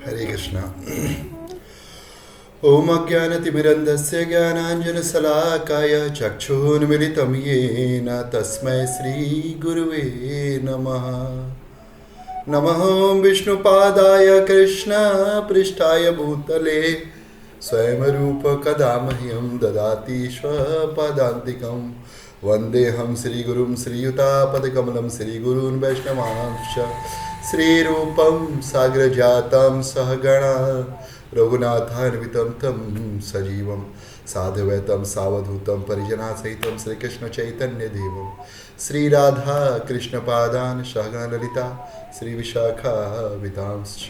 हरे कृष्णा। ओम अज्ञानतिमिरन्धस्य ज्ञानाञ्जनशलाकाय चक्षुरुन्मिलितं येन तस्मै श्रीगुरुवे नमः। नमः विष्णुपादाय कृष्णपृष्ठाय भूतले स्वयं रूप कदा मह्यं ददाति स्वपदान्तिकं। वन्देऽहं श्रीगुरुं श्रीयुतापदकमलं श्रीगुरून् वैष्णवांश्च श्रीरूपं साग्रजातं सहगणा रघुनाथान्वितं तं सजीवं साधुवैतं सावधूतं परिजनासहितं श्रीकृष्णचैतन्यदेवं श्रीराधा कृष्णपादान् सहगणललिता श्रीविशाखावितांश्च।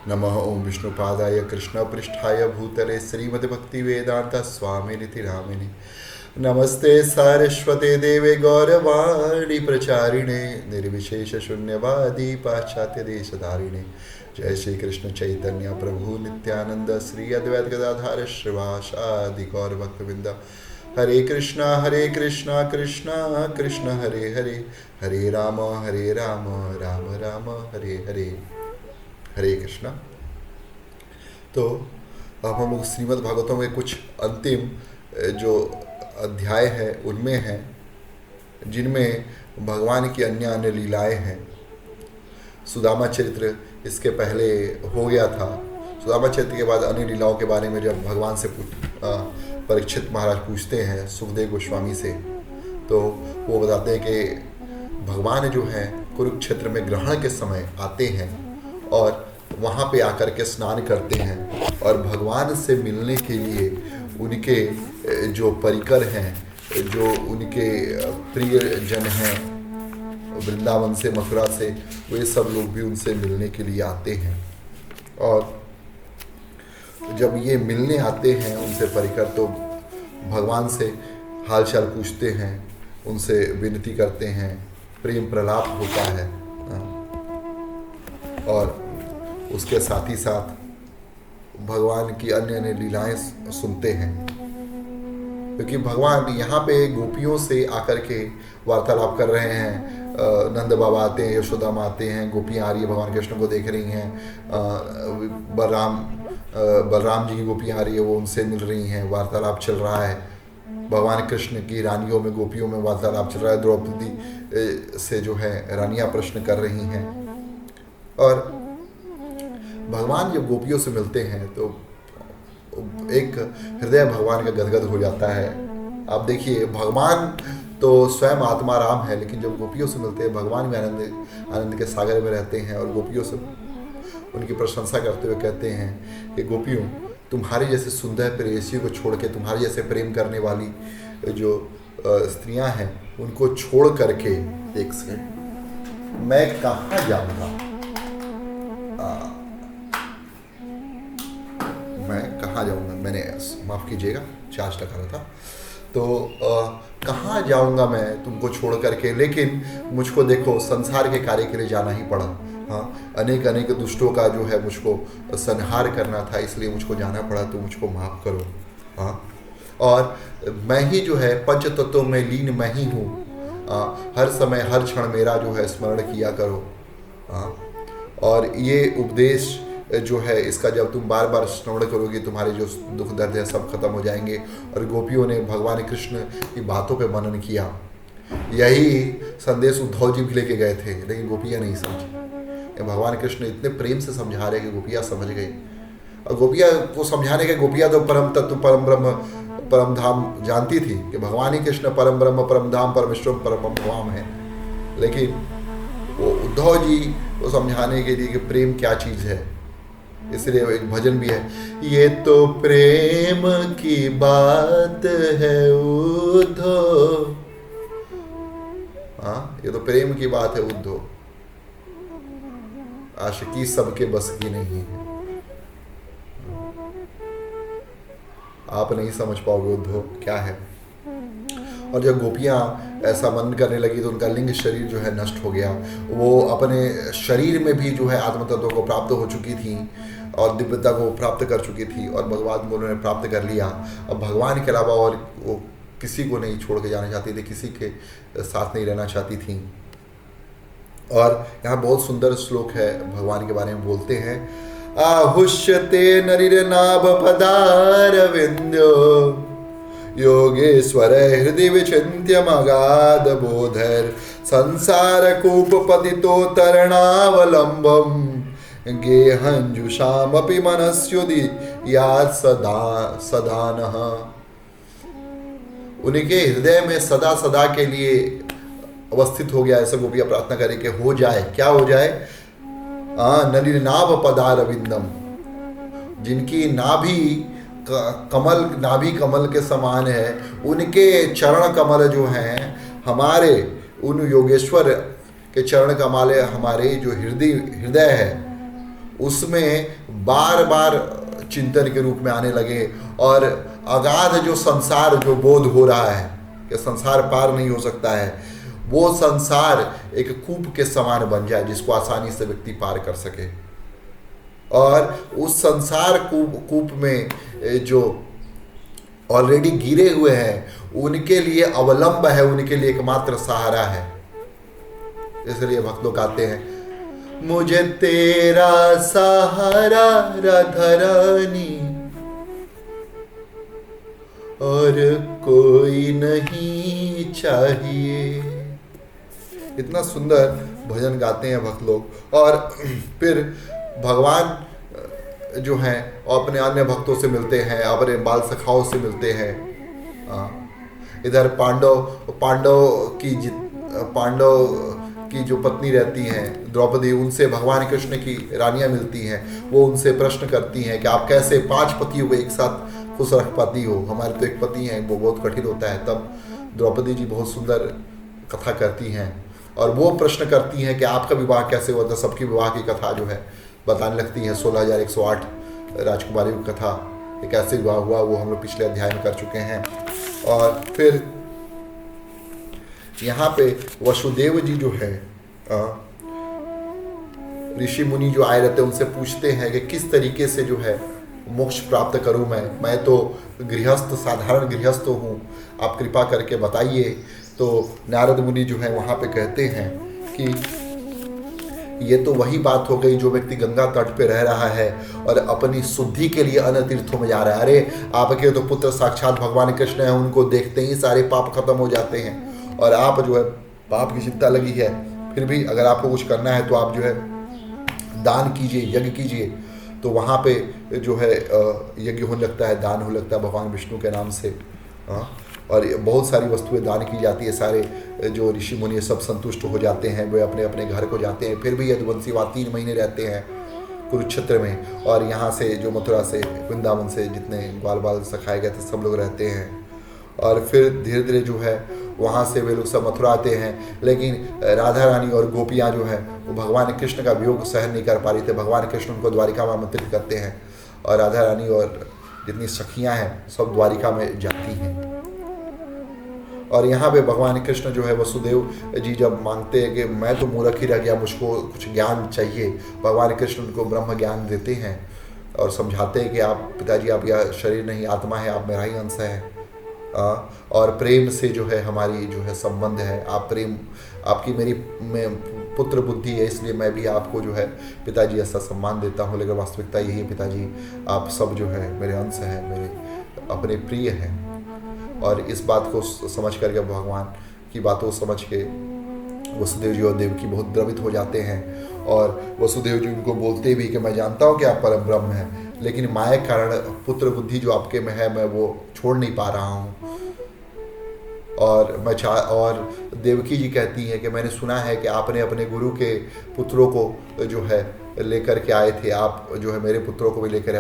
नमः ओं विष्णुपादाय कृष्णपृष्ठाय भूतले श्रीमद्भक्तिवेदान्त स्वामिनिति नामिने। नमस्ते सारस्वते देवे गौरवाणी प्रचारिणे निर्विशेष शून्यवादी पाश्चात्य देशधारिणे। जय श्री कृष्ण चैतन्य प्रभु नित्यानंद श्री अद्वैत गदाधर श्रीवासादि गौर भक्तवृंद। हरे कृष्णा कृष्णा कृष्ण हरे हरे, हरे राम राम राम हरे हरे। हरे कृष्णा। तो अब हम लोग श्रीमद् भागवतम के कुछ अंतिम जो अध्याय है उनमें हैं, जिनमें भगवान की अन्य अन्य लीलाएं हैं। सुदामा चरित्र इसके पहले हो गया था। सुदामा चरित्र के बाद अन्य लीलाओं के बारे में जब भगवान से परीक्षित महाराज पूछते हैं सुखदेव गोस्वामी से, तो वो बताते हैं कि भगवान जो हैं कुरुक्षेत्र में ग्रहण के समय आते हैं और वहाँ पे आकर के स्नान करते हैं, और भगवान से मिलने के लिए उनके जो परिकर हैं, जो उनके प्रिय जन हैं वृंदावन से मथुरा से, वे सब लोग भी उनसे मिलने के लिए आते हैं। और जब ये मिलने आते हैं उनसे परिकर, तो भगवान से हालचाल पूछते हैं, उनसे विनती करते हैं, प्रेम प्रलाप होता है, और उसके साथ ही साथ भगवान की अन्य अन्य लीलाएं सुनते हैं। क्योंकि भगवान यहाँ पे गोपियों से आकर के वार्तालाप कर रहे हैं। नंद बाबा आते हैं, यशोदा माँ आते हैं, गोपियाँ आ रही है, भगवान कृष्ण को देख रही हैं। बलराम जी की गोपियाँ आ रही है, वो उनसे मिल रही हैं, वार्तालाप चल रहा है। भगवान कृष्ण की रानियों में, गोपियों में वार्तालाप चल रहा है। द्रौपदी से जो है रानियाँ प्रश्न कर रही हैं। और भगवान जब गोपियों से मिलते हैं तो एक हृदय भगवान का गदगद हो जाता है। आप देखिए, भगवान तो स्वयं आत्मा राम है, लेकिन जब गोपियों से मिलते हैं, भगवान भी आनंद के सागर में रहते हैं, और गोपियों से उनकी प्रशंसा करते हुए कहते हैं कि गोपियों, तुम्हारे जैसे सुंदर प्रेयसियों को छोड़ के, तुम्हारे जैसे प्रेम करने वाली जो स्त्रियां हैं, उनको छोड़ करके एक सेकंड, मैं कहाँ जाऊँगा, मैं कहाँ जाऊँगा, मैंने माफ़ कीजिएगा, चार्ज लगा रहा था, तो कहाँ जाऊँगा मैं तुमको छोड़ करके। लेकिन मुझको देखो, संसार के कार्य के लिए जाना ही पड़ा। हाँ, अनेक दुष्टों का जो है मुझको संहार करना था, इसलिए मुझको जाना पड़ा, तो मुझको माफ़ करो। हाँ, और मैं ही जो है पंच तत्वों में लीन मैं ही हूँ। हर समय हर क्षण मेरा जो है स्मरण किया करो। हाँ, और ये उपदेश जो है, इसका जब तुम बार बार श्रवण करोगे, तुम्हारे जो दुख दर्द है सब खत्म हो जाएंगे। और गोपियों ने भगवान कृष्ण की बातों पे मनन किया। यही संदेश उद्धव जी भी लेके गए थे, लेकिन गोपियाँ नहीं समझी। भगवान कृष्ण इतने प्रेम से समझा रहे कि गोपियाँ समझ गई। और गोपियाँ को समझाने के, गोपियाँ तो परम तत्व, परम ब्रह्म, परम धाम जानती थी कि भगवान ही कृष्ण परम ब्रह्म, परम धाम, परमेश्वर, परम धाम है। लेकिन वो उद्धव जी को समझाने के लिए कि प्रेम क्या चीज़ है, इसलिए एक भजन भी है, ये तो प्रेम की बात है उद्धव। हाँ, ये तो प्रेम की बात है उद्धव, आशिकी सबके बस की नहीं है। आप नहीं समझ पाओगे उद्धव क्या है। और जब गोपियाँ ऐसा मनन करने लगी, तो उनका लिंग शरीर जो है नष्ट हो गया। वो अपने शरीर में भी जो है आत्म तत्व को प्राप्त हो चुकी थी, और दिव्यता को प्राप्त कर चुकी थी, और भगवान को उन्होंने प्राप्त कर लिया। अब भगवान के अलावा और वो किसी को नहीं छोड़ के जाना चाहती थी, किसी के साथ नहीं रहना चाहती थी। और यहाँ बहुत सुंदर श्लोक है, भगवान के बारे में बोलते हैं, आहुष्यते नरिर्नाभ पदारविंदो योगेश्वर हृदय विचिन्त्य मगाध बोधर संसार कूप पतितो तरणावलंबम गेहंजुषामपि मनस्युदि याद सदानः। उनके हृदय में सदा सदा के लिए अवस्थित हो गया, ऐसा गोपियां प्रार्थना करें कि हो जाए। क्या हो जाए? नलिनाभ पदारविंदम, जिनकी नाभि कमल के समान है, उनके चरण कमल जो हैं हमारे, उन योगेश्वर के चरण कमल हमारे जो हृदय है उसमें बार बार चिंतन के रूप में आने लगे, और अगाध जो संसार जो बोध हो रहा है कि संसार पार नहीं हो सकता है, वो संसार एक कूप के समान बन जाए जिसको आसानी से व्यक्ति पार कर सके। और उस संसार कूप में जो ऑलरेडी गिरे हुए हैं उनके लिए अवलंब है, उनके लिए एकमात्र सहारा है। इसलिए भक्त लोग आते हैं, मुझे तेरा सहारा राधा रानी और कोई नहीं चाहिए। इतना सुंदर भजन गाते हैं भक्त लोग। और फिर भगवान जो हैं अपने अन्य भक्तों से मिलते हैं, अपने बाल सखाओं से मिलते हैं। इधर पांडव की जो पत्नी रहती हैं द्रौपदी, उनसे भगवान कृष्ण की रानियां मिलती हैं। वो उनसे प्रश्न करती हैं कि आप कैसे 5 पतियों को एक साथ खुश रख पाती हो, हमारे तो एक पति हैं, वो बहुत कठिन होता है। तब द्रौपदी जी बहुत सुंदर कथा करती हैं और वो प्रश्न करती हैं कि आपका विवाह कैसे हुआ था। सबकी विवाह की कथा जो है बताने लगती है। 16,108 राजकुमारी की कथा, एक ऐसे विवाह हुआ, वो हम लोग पिछले अध्याय में कर चुके हैं। और फिर यहाँ पे वसुदेव जी जो है, ऋषि मुनि जो आए रहते हैं उनसे पूछते हैं कि किस तरीके से जो है मोक्ष प्राप्त करूं मैं तो गृहस्थ, साधारण गृहस्थ हूँ, आप कृपा करके बताइए। तो नारद मुनि जो है वहाँ पे कहते हैं कि ये तो वही बात हो गई जो व्यक्ति गंगा तट पे रह रहा है और अपनी शुद्धि के लिए अन्य तीर्थों में जा रहा है। अरे आपके तो पुत्र साक्षात भगवान कृष्ण हैं, उनको देखते ही सारे पाप खत्म हो जाते हैं, और आप जो है पाप की चिंता लगी है। फिर भी अगर आपको कुछ करना है तो आप जो है दान कीजिए, यज्ञ कीजिए। तो वहाँ पे जो है यज्ञ होने लगता है, दान होने लगता है भगवान विष्णु के नाम से। और बहुत सारी वस्तुएं दान की जाती है। सारे जो ऋषि मुनि सब संतुष्ट हो जाते हैं, वे अपने अपने घर को जाते हैं। फिर भी यदुवंशी वहाँ 3 महीने रहते हैं कुरुक्षेत्र में, और यहाँ से जो मथुरा से, वृंदावन से जितने ग्वाल बाल सखाए गए थे सब लोग रहते हैं। और फिर धीरे धीरे जो है वहाँ से वे लोग सब मथुरा आते हैं। लेकिन राधा रानी और गोपियाँ जो हैं वो भगवान कृष्ण का वियोग सहन नहीं कर पा रही थे। भगवान कृष्ण उनको द्वारिका में आमंत्रित करते हैं और राधा रानी और जितनी सखियाँ हैं सब द्वारिका में जाती हैं। और यहाँ पे भगवान कृष्ण जो है वसुदेव जी जब मांगते हैं कि मैं तो मूर्ख ही रह गया, मुझको कुछ ज्ञान चाहिए, भगवान कृष्ण उनको ब्रह्म ज्ञान देते हैं और समझाते हैं कि आप पिताजी, आप यह शरीर नहीं आत्मा है, आप मेरा ही अंश है। और प्रेम से जो है हमारी जो है संबंध है, आप प्रेम, आपकी मेरी में पुत्र बुद्धि है, इसलिए मैं भी आपको जो है पिताजी ऐसा सम्मान देता हूँ। लेकिन वास्तविकता यही है पिताजी, आप सब जो है मेरे अंश हैं, मेरे अपने प्रिय हैं। और इस बात को समझ करके भगवान की बातों को समझ के वसुदेव जी और देवकी बहुत द्रवित हो जाते हैं। और वसुदेव जी उनको बोलते भी कि मैं जानता हूँ कि आप परम ब्रह्म हैं, लेकिन माया के कारण पुत्र बुद्धि जो आपके में है मैं वो छोड़ नहीं पा रहा हूँ। और देवकी जी कहती हैं कि मैंने सुना है कि आपने अपने गुरु के पुत्रों को जो है लेकर के आए थे, आप जो है मेरे पुत्रों को भी लेकर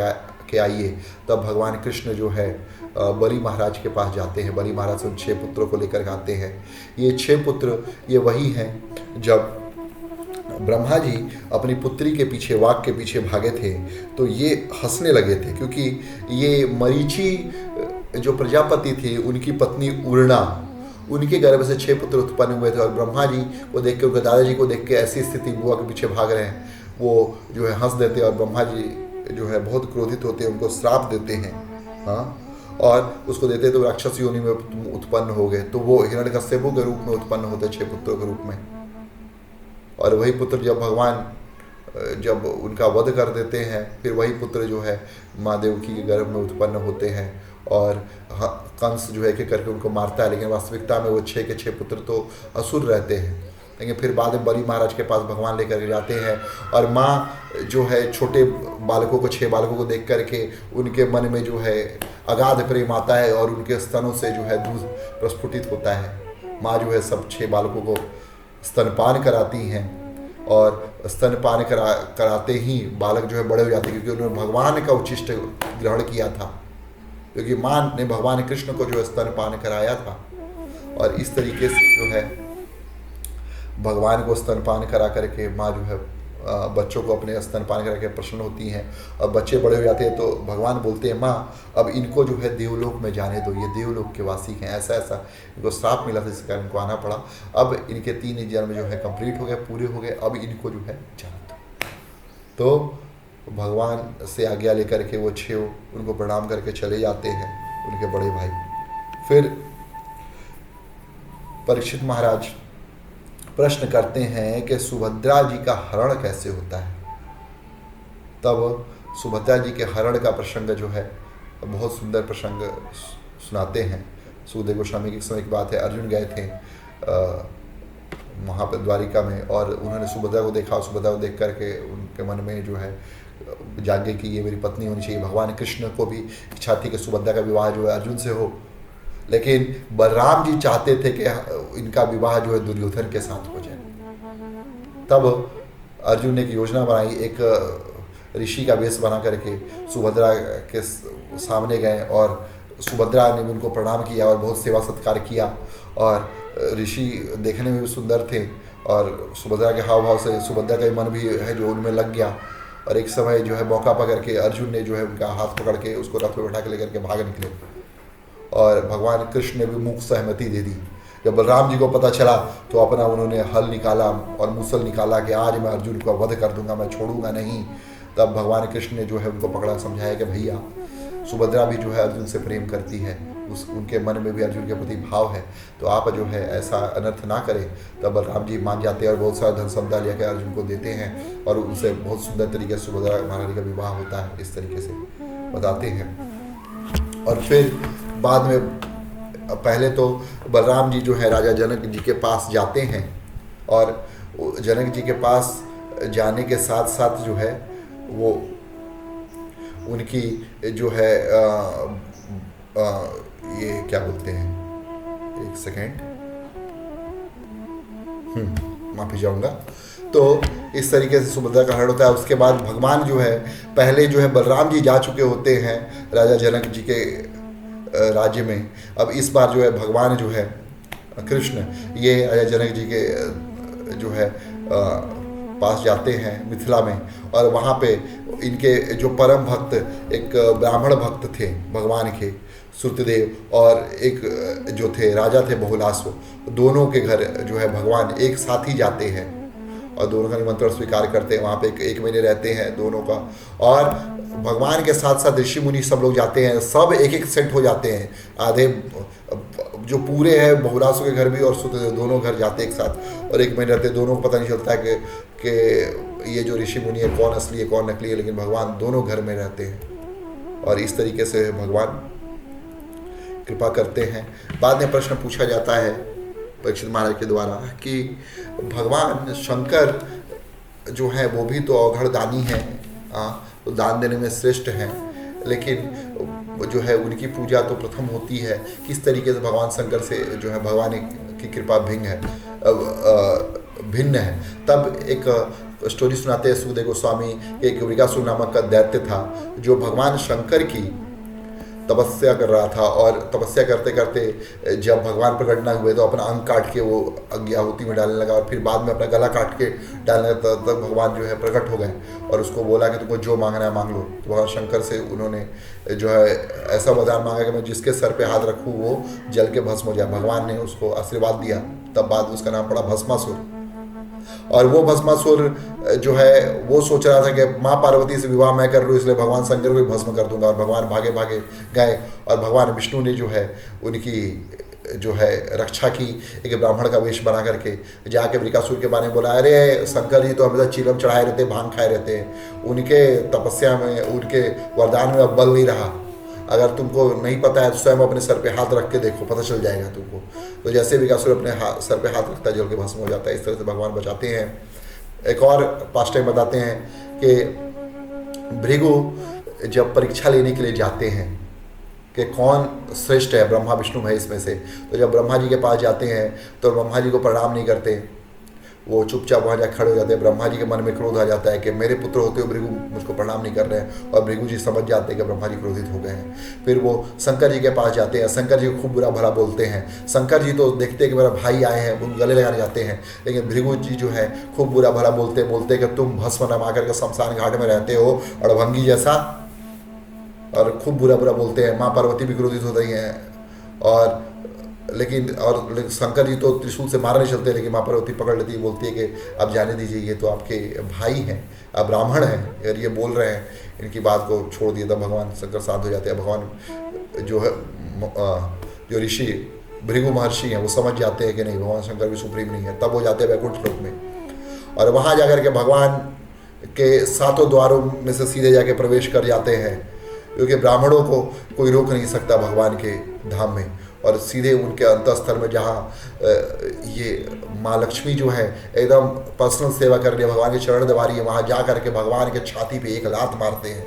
के आइए। तब भगवान कृष्ण जो है बलि महाराज के पास जाते हैं। बलि महाराज उन 6 पुत्रों को लेकर के आते हैं। ये 6 पुत्र ये वही हैं जब ब्रह्मा जी अपनी पुत्री के पीछे, वाघ के पीछे भागे थे तो ये हंसने लगे थे, क्योंकि ये मरीचि जो प्रजापति थे उनकी पत्नी उर्णा, उनके गर्भ से 6 पुत्र उत्पन्न हुए थे। और ब्रह्मा जी को देख के, उनके दादाजी को देख के ऐसी स्थिति बुआ के पीछे भाग रहे हैं, वो जो है हंस देते हैं और ब्रह्मा जी जो है बहुत क्रोधित होते हैं, उनको श्राप देते हैं। और उसको देते तो राक्षस योनि में उत्पन्न हो गए। तो वो हिरण्यकश्यप के रूप में उत्पन्न होते 6 पुत्रों के रूप में। और वही पुत्र जब भगवान जब उनका वध कर देते हैं, फिर वही पुत्र जो है माँ देवकी के गर्भ में उत्पन्न होते हैं और कंस जो है कि करके उनको मारता है, लेकिन वास्तविकता में वो 6 के 6 पुत्र तो असुर रहते हैं। लेकिन फिर बाद में बलि महाराज के पास भगवान लेकर जाते हैं और माँ जो है छोटे बालकों को 6 बालकों को देख करके उनके मन में जो है अगाध प्रेम आता है और उनके स्तनों से जो है दूध प्रस्फुटित होता है। माँ जो है सब 6 बालकों को स्तनपान कराती हैं और स्तनपान कराते ही बालक जो है बड़े हो जाते हैं, क्योंकि उन्होंने भगवान का उच्छिष्ट ग्रहण किया था, क्योंकि माँ ने भगवान कृष्ण को जो है स्तनपान कराया था। और इस तरीके से जो है भगवान को स्तनपान करा करके माँ जो है बच्चों को अपने स्तनपान करा के प्रसन्न होती हैं और बच्चे बड़े हो जाते हैं तो भगवान बोलते हैं माँ अब इनको जो है देवलोक में जाने दो, ये देवलोक के वासी हैं। ऐसा इनको श्राप मिला था, इस कारण इनको आना पड़ा। अब इनके 3 जन्म जो है कंप्लीट हो गए, पूरे हो गए, अब इनको जो है जाना दो। तो भगवान से आज्ञा लेकर के वो 6 उनको प्रणाम करके चले जाते हैं, उनके बड़े भाई। फिर परीक्षित महाराज प्रश्न करते हैं कि सुभद्रा जी का हरण कैसे होता है। तब सुभद्रा जी के हरण का प्रसंग जो है बहुत सुंदर प्रसंग सुनाते हैं। सुखदेव गोस्वामी के समय की बात है, अर्जुन गए थे वहाँ पर द्वारिका में और उन्होंने सुभद्रा को देखा। सुभद्रा को देख करके उनके मन में जो है जागे कि ये मेरी पत्नी होनी चाहिए। भगवान कृष्ण को भी इच्छा थी कि सुभद्रा का विवाह जो है अर्जुन से हो, लेकिन बलराम जी चाहते थे कि इनका विवाह जो है दुर्योधन के साथ हो जाए। तब अर्जुन ने एक योजना बनाई, एक ऋषि का वेश बना करके सुभद्रा के सामने गए और सुभद्रा ने भी उनको प्रणाम किया और बहुत सेवा सत्कार किया। और ऋषि देखने में भी सुंदर थे और सुभद्रा के हाव भाव से सुभद्रा का मन भी है जो उनमें लग गया। और एक समय जो है मौका पकड़ के अर्जुन ने जो है उनका हाथ पकड़ के उसको रथ पे बैठा के लेकर के भाग निकले और भगवान कृष्ण ने भी मुख सहमति दे दी। जब बलराम जी को पता चला तो अपना उन्होंने हल निकाला और मूसल निकाला कि आज मैं अर्जुन को वध कर दूंगा, मैं छोड़ूंगा नहीं। तब भगवान कृष्ण ने जो है उनको पकड़ा, समझाया कि भैया सुभद्रा भी जो है अर्जुन से प्रेम करती है, उनके मन में भी अर्जुन के प्रति भाव है, तो आप जो है ऐसा अनर्थ ना करें। तब बलराम जी मान जाते हैं और बहुत सारा धन संपदा लेकर अर्जुन को देते हैं और उनसे बहुत सुंदर तरीके से सुभद्रा महारानी का विवाह होता है। इस तरीके से बताते हैं। और फिर बाद में पहले तो बलराम जी जो है राजा जनक जी के पास जाते हैं और जनक जी के पास जाने के साथ साथ जो है वो उनकी जो है ये क्या बोलते हैं, एक सेकेंड माफी चाहूँगा। तो इस तरीके से सुभद्रा का हरण होता है। उसके बाद भगवान जो है पहले जो है बलराम जी जा चुके होते हैं राजा जनक जी के राज्य में। अब इस बार जो है भगवान जो है कृष्ण ये राजा जनक जी के जो है पास जाते हैं मिथिला में और वहाँ पे इनके जो परम भक्त एक ब्राह्मण भक्त थे भगवान के श्रुतदेव और एक जो थे राजा थे बहुलास्व, दोनों के घर जो है भगवान एक साथ ही जाते हैं और दोनों का निमंत्रण स्वीकार करते हैं। वहाँ पे एक महीने रहते हैं दोनों का और भगवान के साथ साथ ऋषि मुनि सब लोग जाते हैं, सब एक एक सेट हो जाते हैं। आधे जो पूरे हैं बहुलास्व के घर भी और श्रुतदेव दोनों घर जाते एक साथ और एक महीने रहते। दोनों को पता नहीं चलता है कि ये जो ऋषि मुनि है कौन असली है कौन नकली है, लेकिन भगवान दोनों घर में रहते हैं और इस तरीके से भगवान कृपा करते हैं। बाद में प्रश्न पूछा जाता है परीक्षित महाराज के द्वारा कि भगवान शंकर जो है वो भी तो अवघड़ दानी है, तो दान देने में श्रेष्ठ हैं, लेकिन जो है उनकी पूजा तो प्रथम होती है। किस तरीके से भगवान शंकर से जो है भगवान की कृपा भिन्न है। तब एक स्टोरी सुनाते हैं सुखदेव गोस्वामी, एक वृकासुर नामक का दैत्य था जो भगवान शंकर की तपस्या कर रहा था और तपस्या करते करते जब भगवान प्रकट न हुए तो अपना अंग काट के वो अग्नि में डालने लगा और फिर बाद में अपना गला काट के डालने लगा। तब भगवान जो है प्रकट हो गए और उसको बोला कि तुमको जो मांगना है मांग लो। तो भगवान शंकर से उन्होंने जो है ऐसा वरदान मांगा कि मैं जिसके सर पे हाथ रखूँ वो जल के भस्म हो जाए। भगवान ने उसको आशीर्वाद दिया, तब बाद उसका नाम पड़ा भस्मासुर। और वो भस्मासुर जो है वो सोच रहा था कि माँ पार्वती से विवाह मैं कर लूँ, इसलिए भगवान शंकर को भी भस्म कर दूंगा। और भगवान भागे भागे गए और भगवान विष्णु ने जो है उनकी जो है रक्षा की, एक ब्राह्मण का वेश बना करके जाके वृकासुर के बारे में बोला, अरे शंकर जी तो हमेशा चीलम चढ़ाए रहते, भांग खाए रहते हैं, उनके तपस्या में, उनके वरदान में अब बल नहीं रहा, अगर तुमको नहीं पता है तो स्वयं अपने सर पे हाथ रख के देखो, पता चल जाएगा तुमको। तो जैसे वृकासुर अपने सर पे हाथ रखता है, जल के भस्म हो जाता है। इस तरह से भगवान बचाते हैं। एक और पास्ट टाइम बताते हैं कि भृगु जब परीक्षा लेने के लिए जाते हैं कि कौन श्रेष्ठ है ब्रह्मा विष्णु महेश में से, तो जब ब्रह्मा जी के पास जाते हैं तो ब्रह्मा जी को प्रणाम नहीं करते, वो चुपचाप वहाँ जाकर खड़े हो जाते हैं। ब्रह्मा जी के मन में क्रोध आ जाता है कि मेरे पुत्र होते हुए भृगु मुझको प्रणाम नहीं कर रहे हैं, और भृगु जी समझ जाते हैं कि ब्रह्मा जी क्रोधित हो गए हैं। फिर वो शंकर जी के पास जाते हैं, शंकर जी को खूब बुरा भला बोलते हैं। शंकर जी तो देखते हैं कि मेरा भाई आए हैं, वो गले लगाने जाते हैं, लेकिन भृगु जी जो है खूब बुरा भला बोलते कि तुम भस्म नमा करके शमशान घाट में रहते हो अड़भंगी जैसा, और खूब बुरा बोलते हैं। माँ पार्वती भी क्रोधित हो रही हैं, और लेकिन शंकर जी तो त्रिशूल से मारने चलते हैं, लेकिन माँ पार्वती पकड़ लेती है, बोलती है कि अब जाने दीजिए, ये तो आपके भाई हैं, अब ब्राह्मण हैं और ये बोल रहे हैं, इनकी बात को छोड़ दिए। तब भगवान शंकर शांत हो जाते हैं। भगवान जो है जो ऋषि भृगु महर्षि हैं वो समझ जाते हैं कि नहीं, भगवान शंकर भी सुप्रीम नहीं है। तब वो जाते हैं वैकुंठ लोक में, और वहाँ जाकर के भगवान के 7 द्वारों में से सीधे जाके प्रवेश कर जाते हैं, क्योंकि ब्राह्मणों को कोई रोक नहीं सकता भगवान के धाम में। और सीधे उनके अंतःस्थल में जहाँ ये माँ लक्ष्मी जो है एकदम पर्सनल सेवा कर रही है, भगवान की चरण दबा रही है, वहाँ जा करके भगवान के छाती पे एक लात मारते हैं,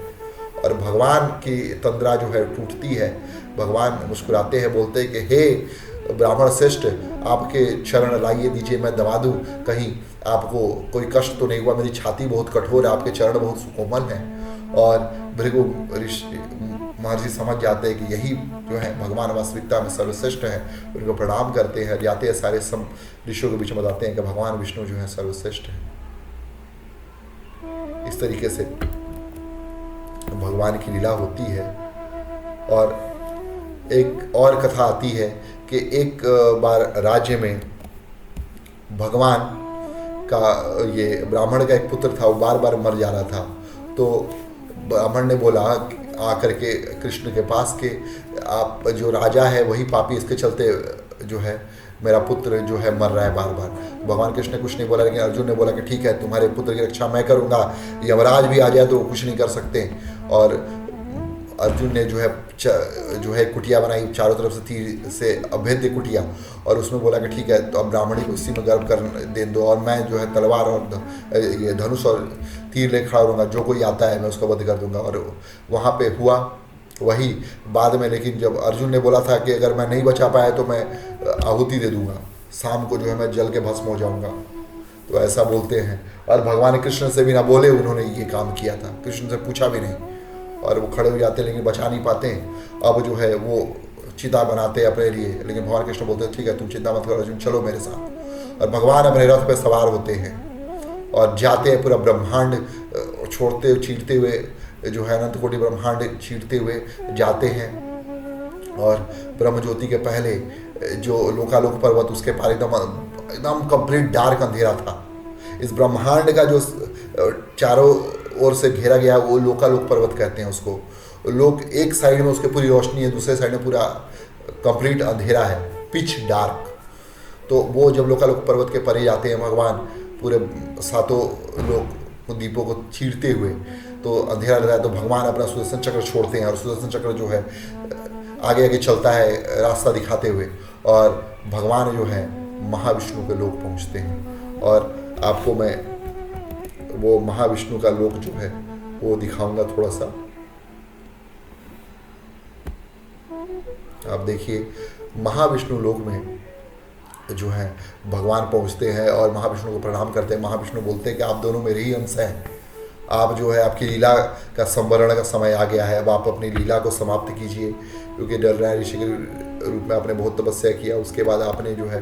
और भगवान की तंद्रा जो है टूटती है। भगवान मुस्कुराते हैं, बोलते हैं कि हे ब्राह्मण श्रेष्ठ, आपके चरण लाइए दीजिए, मैं दबा दूँ, कहीं आपको कोई कष्ट तो नहीं हुआ, मेरी छाती बहुत कठोर है, आपके चरण बहुत सुकोमल हैं। और भृगु ऋषि महर्षि समझ जाते हैं कि यही जो है भगवान वास्तविकता में सर्वश्रेष्ठ है, उनको प्रणाम करते हैं, जाते हैं सारे ऋषियों के बीच में बताते हैं कि भगवान विष्णु जो है सर्वश्रेष्ठ है। इस तरीके से भगवान की लीला होती है। और एक और कथा आती है कि एक बार राज्य में भगवान का, ये ब्राह्मण का एक पुत्र था, वो बार बार मर जा रहा था। तो ब्राह्मण ने बोला आकर के कृष्ण के पास कि आप जो राजा है वही पापी, इसके चलते जो है मेरा पुत्र जो है मर रहा है बार बार। भगवान कृष्ण ने कुछ नहीं बोला, लेकिन अर्जुन ने बोला कि ठीक है, तुम्हारे पुत्र की रक्षा मैं करूंगा, यमराज भी आ जाए तो कुछ नहीं कर सकते। और अर्जुन ने जो है कुटिया बनाई, चारों तरफ से तीर से अभेद्य कुटिया, और उसमें बोला कि ठीक है, तो अब ब्राह्मणी को इसी में गर्भ कर दे दो, और मैं जो है तलवार और ये धनुष और तीर ले खड़ा रहूँगा, जो कोई आता है मैं उसको वध कर दूंगा। और वहाँ पे हुआ वही बाद में, लेकिन जब अर्जुन ने बोला था कि अगर मैं नहीं बचा पाया तो मैं आहुति दे दूंगा, शाम को जो है मैं जल के भस्म हो जाऊंगा, तो ऐसा बोलते हैं। और भगवान कृष्ण से भी ना बोले उन्होंने ये काम किया था, कृष्ण से पूछा भी नहीं, और वो खड़े हो जाते हैं लेकिन बचा नहीं पाते। अब जो है वो चिता बनाते हैं अपने लिए, लेकिन भगवान कृष्ण बोलते हैं ठीक है, तुम चिंता मत करो अर्जुन, चलो मेरे साथ। और भगवान अपने रथ पे सवार होते हैं और जाते हैं, पूरा ब्रह्मांड छोड़ते चीरते हुए, जो है अनंत कोटि ब्रह्मांड चीरते हुए जाते हैं। और ब्रह्म ज्योति के पहले जो लोकालोक पर्वत, उसके पार एकदम कंप्लीट डार्क अंधेरा था। इस ब्रह्मांड का जो चारों ओर से घेरा गया वो लोकालोक पर्वत कहते हैं उसको। लोग एक साइड में उसके पूरी रोशनी है, दूसरे साइड में पूरा कंप्लीट अंधेरा है, पिच डार्क। तो वो जब लोकालोक पर्वत के परे जाते हैं भगवान, पूरे 7 लोग दीपों को चीरते हुए, तो अंधेरा रहता है, तो भगवान अपना सुदर्शन चक्र छोड़ते हैं, और सुदर्शन चक्र जो है आगे आगे चलता है रास्ता दिखाते हुए, और भगवान जो है महाविष्णु के लोक पहुंचते हैं। और आपको मैं वो महाविष्णु का लोक जो है वो दिखाऊंगा थोड़ा सा। आप देखिए महाविष्णु लोक में जो है भगवान पहुंचते हैं और महाविष्णु को प्रणाम करते हैं। महाविष्णु बोलते हैं कि आप दोनों मेरे ही अंश हैं, आप जो है आपकी लीला का संवरण का समय आ गया है, अब आप अपनी लीला को समाप्त कीजिए, क्योंकि डरनाय ऋषि के रूप में आपने बहुत तपस्या किया, उसके बाद आपने जो है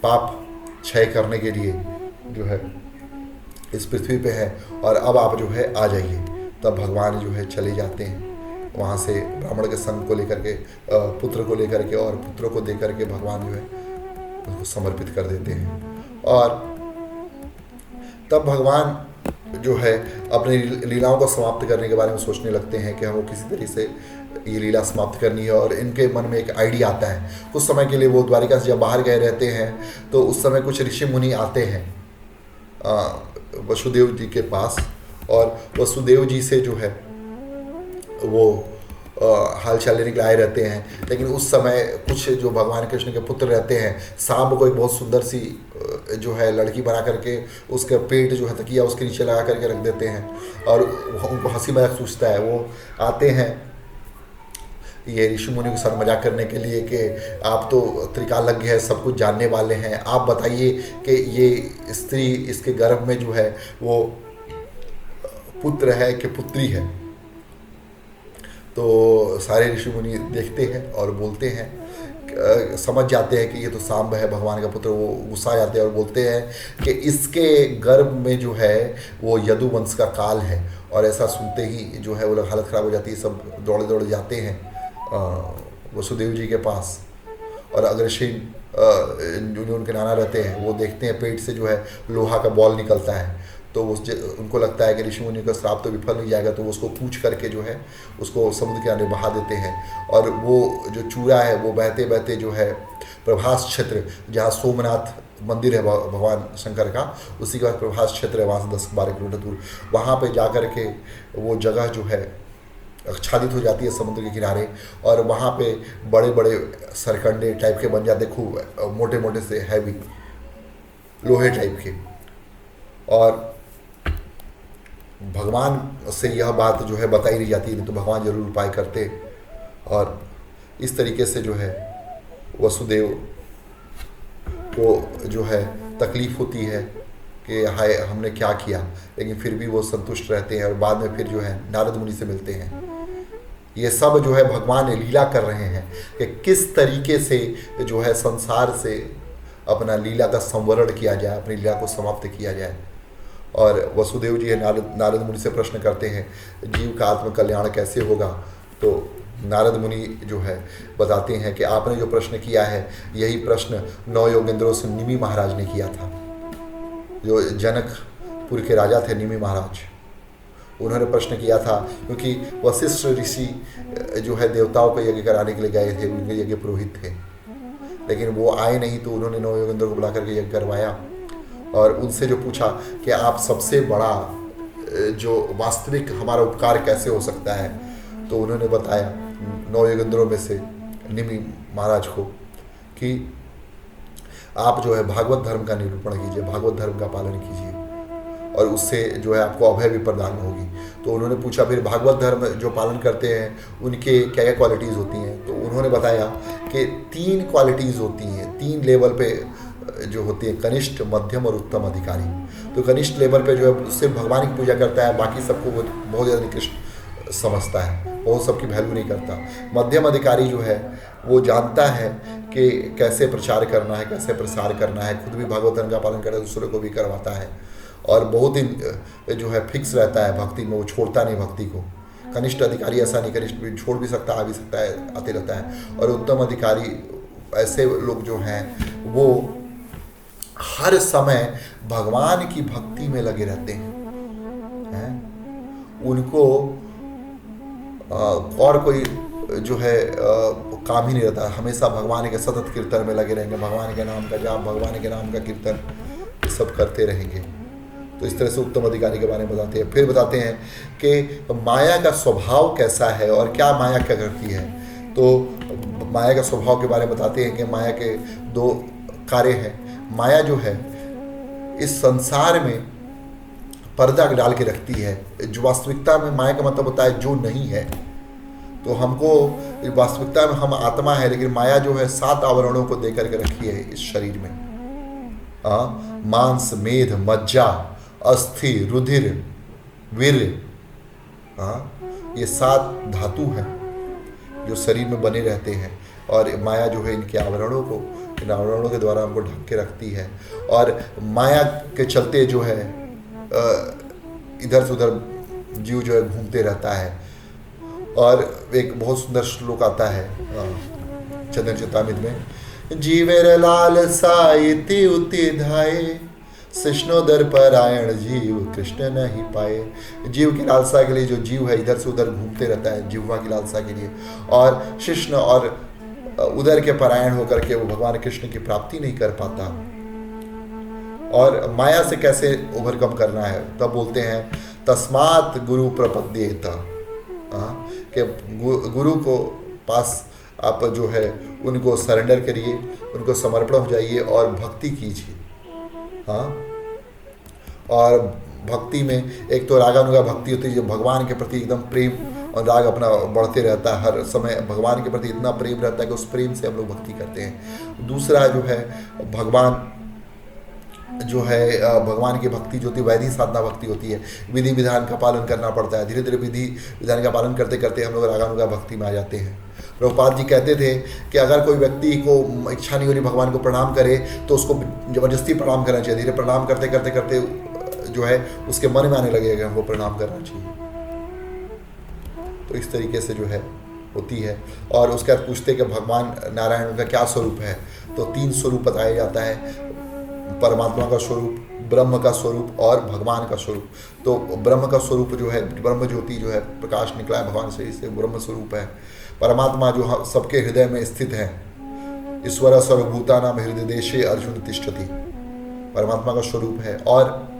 पाप क्षय करने के लिए जो है इस पृथ्वी पे है, और अब आप जो है आ जाइए। तब भगवान जो है चले जाते हैं वहाँ से, ब्राह्मण के संग को लेकर के, पुत्र को लेकर के, और पुत्रों को दे करके भगवान जो है उसको समर्पित कर देते हैं। और तब भगवान जो है अपनी लीलाओं को समाप्त करने के बारे में सोचने लगते हैं कि हमको किसी तरीके से ये लीला समाप्त करनी है। और इनके मन में एक आइडिया आता है। कुछ समय के लिए वो द्वारिका से जब बाहर गए रहते हैं तो उस समय कुछ ऋषि मुनि आते हैं वसुदेव जी के पास, और वसुदेव जी से जो है वो हाल चाल लेने के लिए आए रहते हैं। लेकिन उस समय कुछ जो भगवान कृष्ण के पुत्र रहते हैं, सांब को एक बहुत सुंदर सी जो है लड़की बना करके उसका पेट जो है तकिया उसके नीचे लगा करके रख देते हैं, और उनको हंसी मजाक सूझता है। वो आते हैं ये ऋषि मुनि के साथ मजाक करने के लिए कि आप तो त्रिकालज्ञ है, सब कुछ जानने वाले हैं, आप बताइए कि ये स्त्री इसके गर्भ में जो है वो पुत्र है कि पुत्री है। तो सारे ऋषि मुनि देखते हैं और बोलते हैं, समझ जाते हैं कि ये तो सांब है, भगवान का पुत्र। वो गुस्सा आ जाते हैं और बोलते हैं कि इसके गर्भ में जो है वो यदु वंश का काल है। और ऐसा सुनते ही जो है वो लोग हालत ख़राब हो जाती है, सब दौड़े दौड़े जाते हैं वसुदेव जी के पास। और अग्रसेन जो उनके नाना रहते हैं वो देखते हैं पेट से जो है लोहा का बॉल निकलता है। तो उनको लगता है कि ऋषि मुनि का श्राप तो विफल नहीं जाएगा, तो वो उसको पूछ करके जो है उसको समुद्र के अंदर बहा देते हैं। और वो जो चूड़ा है वो बहते बहते जो है प्रभास क्षेत्र, जहाँ सोमनाथ मंदिर है भगवान शंकर का, उसी के बाद प्रभास क्षेत्र है, वहाँ से 10-12 किलोमीटर दूर, वहाँ पे जा कर के वो जगह जो है आच्छादित हो जाती है समुद्र के किनारे। और वहाँ पे बड़े बड़े सरकंडे टाइप के बन जाते, खूब मोटे मोटे से हैवी लोहे टाइप के। और भगवान से यह बात जो है बताई नहीं जाती, नहीं तो भगवान जरूर उपाय करते। और इस तरीके से जो है वसुदेव को जो है तकलीफ़ होती है कि हाय हमने क्या किया, लेकिन फिर भी वो संतुष्ट रहते हैं। और बाद में फिर जो है नारद मुनि से मिलते हैं। ये सब जो है भगवान लीला कर रहे हैं कि किस तरीके से जो है संसार से अपना लीला का संवरण किया जाए, अपनी लीला को समाप्त किया जाए। और वसुदेव जी नारद मुनि से प्रश्न करते हैं जीव का आत्म कल्याण कैसे होगा। तो नारद मुनि जो है बताते हैं कि आपने जो प्रश्न किया है यही प्रश्न 9 योगेंद्रों से निमि महाराज ने किया था। जो जनकपुर के राजा थे निमि महाराज, उन्होंने प्रश्न किया था, क्योंकि वशिष्ठ ऋषि जो है देवताओं को यज्ञ कराने के लिए गए थे, उनके यज्ञ पुरोहित थे, लेकिन वो आए नहीं। तो उन्होंने 9 योगेंद्रों को बुला करके यज्ञ करवाया और उनसे जो पूछा कि आप सबसे बड़ा जो वास्तविक हमारा उपकार कैसे हो सकता है, तो उन्होंने बताया 9 योगेंद्रों में से निमि महाराज को कि आप जो है भागवत धर्म का निरूपण कीजिए, भागवत धर्म का पालन कीजिए, और उससे जो है आपको अभय भी प्रदान होगी। तो उन्होंने पूछा फिर भागवत धर्म जो पालन करते हैं उनके क्या क्या क्वालिटीज़ होती हैं। तो उन्होंने बताया कि 3 क्वालिटीज़ होती हैं, 3 लेवल पे जो होती है, कनिष्ठ, मध्यम और उत्तम अधिकारी। तो कनिष्ठ लेवल पे जो है उससे भगवान की पूजा करता है, बाकी सबको वो बहुत ज़्यादा निकृष्ट समझता है, वो सबकी वैल्यू नहीं करता। मध्यम अधिकारी जो है वो जानता है कि कैसे प्रचार करना है, कैसे प्रसार करना है, खुद भी भागवत धर्म का पालन करता है, दूसरों को भी करवाता है, और बहुत ही जो है फिक्स रहता है भक्ति में, वो छोड़ता नहीं भक्ति को। कनिष्ठ अधिकारी ऐसा नहीं, कनिष्ठ भी छोड़ भी सकता है, आ भी सकता है, आते रहता है। और उत्तम अधिकारी ऐसे लोग जो हैं वो हर समय भगवान की भक्ति में लगे रहते हैं, उनको और कोई जो है काम ही नहीं रहता, हमेशा भगवान के सतत कीर्तन में लगे रहेंगे, भगवान के नाम का जाप, भगवान के नाम का कीर्तन सब करते रहेंगे। तो इस तरह से उत्तम अधिकारी के बारे में बताते हैं। फिर बताते हैं कि माया का स्वभाव कैसा है और क्या माया क्या करती है। तो माया का स्वभाव के बारे में बताते हैं कि माया के 2 कार्य हैं। माया जो है इस संसार में पर्दा डाल के रखती है, जो वास्तविकता में माया का मतलब होता है जो नहीं है। तो हमको वास्तविकता में हम आत्मा है, लेकिन माया जो है 7 आवरणों को दे करके रखी है इस शरीर में। मांस, मेद, मज्जा, अस्थि, रुधिर, वीर, ये 7 धातु हैं जो शरीर में बने रहते हैं। और माया जो है इनके आवरणों को, इन आवरणों के द्वारा हमको ढक के रखती है। और माया के चलते जो है इधर से उधर जीव जो है घूमते रहता है। और एक बहुत सुंदर श्लोक आता है चंदन चेतामित में, जीवेर लाल साइति उति धाये कृष्णोदर परायण जीव कृष्ण नहीं पाए। जीव की लालसा के लिए जो जीव है इधर से उधर घूमते रहता है जिह्वा की लालसा के लिए, और कृष्ण और उधर के परायण होकर के वो भगवान कृष्ण की प्राप्ति नहीं कर पाता। और माया से कैसे ओवरकम करना है, तब बोलते हैं तस्मात गुरु प्रपद्येत, कि गुरु को पास आप जो है उनको सरेंडर करिए, उनको समर्पण हो जाइए और भक्ति कीजिए। हाँ, और भक्ति में एक तो रागानुगा भक्ति होती है, जो भगवान के प्रति एकदम प्रेम और राग अपना बढ़ते रहता है, हर समय भगवान के प्रति इतना प्रेम रहता है कि उस प्रेम से हम लोग भक्ति करते हैं। दूसरा जो है भगवान जो है भगवान की भक्ति जो होती है वैदिक साधना भक्ति होती है, विधि विधान का पालन करना पड़ता है। धीरे धीरे विधि विधान का पालन करते करते हम लोग रागानुगा भक्ति में आ जाते हैं। प्रभुपाद जी कहते थे कि अगर कोई व्यक्ति को इच्छा नहीं हो रही भगवान को प्रणाम करे तो उसको जबरदस्ती प्रणाम करना चाहिए। धीरे प्रणाम करते करते करते जो है उसके मन में आने लगेगा हमको प्रणाम करना चाहिए। तो इस तरीके से जो है होती है। और उसके बाद पूछते कि भगवान नारायण का क्या स्वरूप है, तो 3 स्वरूप बताया जाता है, परमात्मा का स्वरूप, ब्रह्म का स्वरूप और भगवान का स्वरूप। तो ब्रह्म का स्वरूप जो है, ब्रह्म ज्योति जो है, प्रकाश निकला है भगवान से, इससे ब्रह्म स्वरूप है। परमात्मा जो सबके हृदय में स्थित है, ईश्वर सर्वभूता नाम हृदय देशे अर्जुन तिष्ठति, परमात्मा का स्वरूप है। और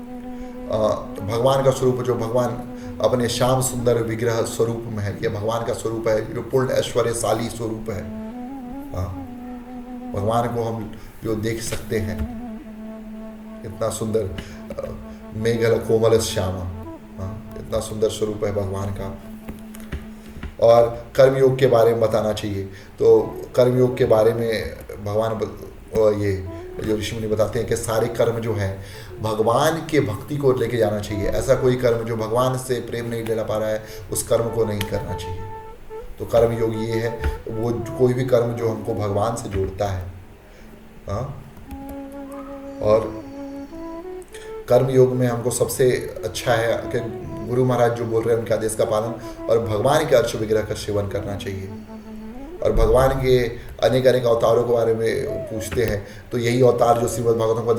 भगवान का स्वरूप जो भगवान अपने श्याम सुंदर विग्रह स्वरूप में है, यह भगवान का स्वरूप है, जो पूर्ण ऐश्वर्यशाली स्वरूप है। भगवान को हम जो देख सकते हैं, इतना सुंदर मेघल कोमल श्यामा, इतना सुंदर स्वरूप है भगवान का। और कर्मयोग के बारे में बताना चाहिए, तो कर्मयोग के बारे में भगवान ये जो ऋषि मुनि बताते हैं कि सारे कर्म जो है भगवान के भक्ति को लेके जाना चाहिए। ऐसा कोई कर्म जो भगवान से प्रेम नहीं लेना पा रहा है उस कर्म को नहीं करना चाहिए। तो कर्म योग ये है, वो कोई भी कर्म जो हमको भगवान से जोड़ता है। और कर्म योग में हमको सबसे अच्छा है कि गुरु महाराज जो बोल रहे हैं उनके आदेश का पालन और भगवान के अर्च विग्रह का सेवन करना चाहिए। और भगवान के अनेक अनेक अवतारों के बारे में पूछते हैं, तो यही अवतार जो श्रीमद् भागवतम का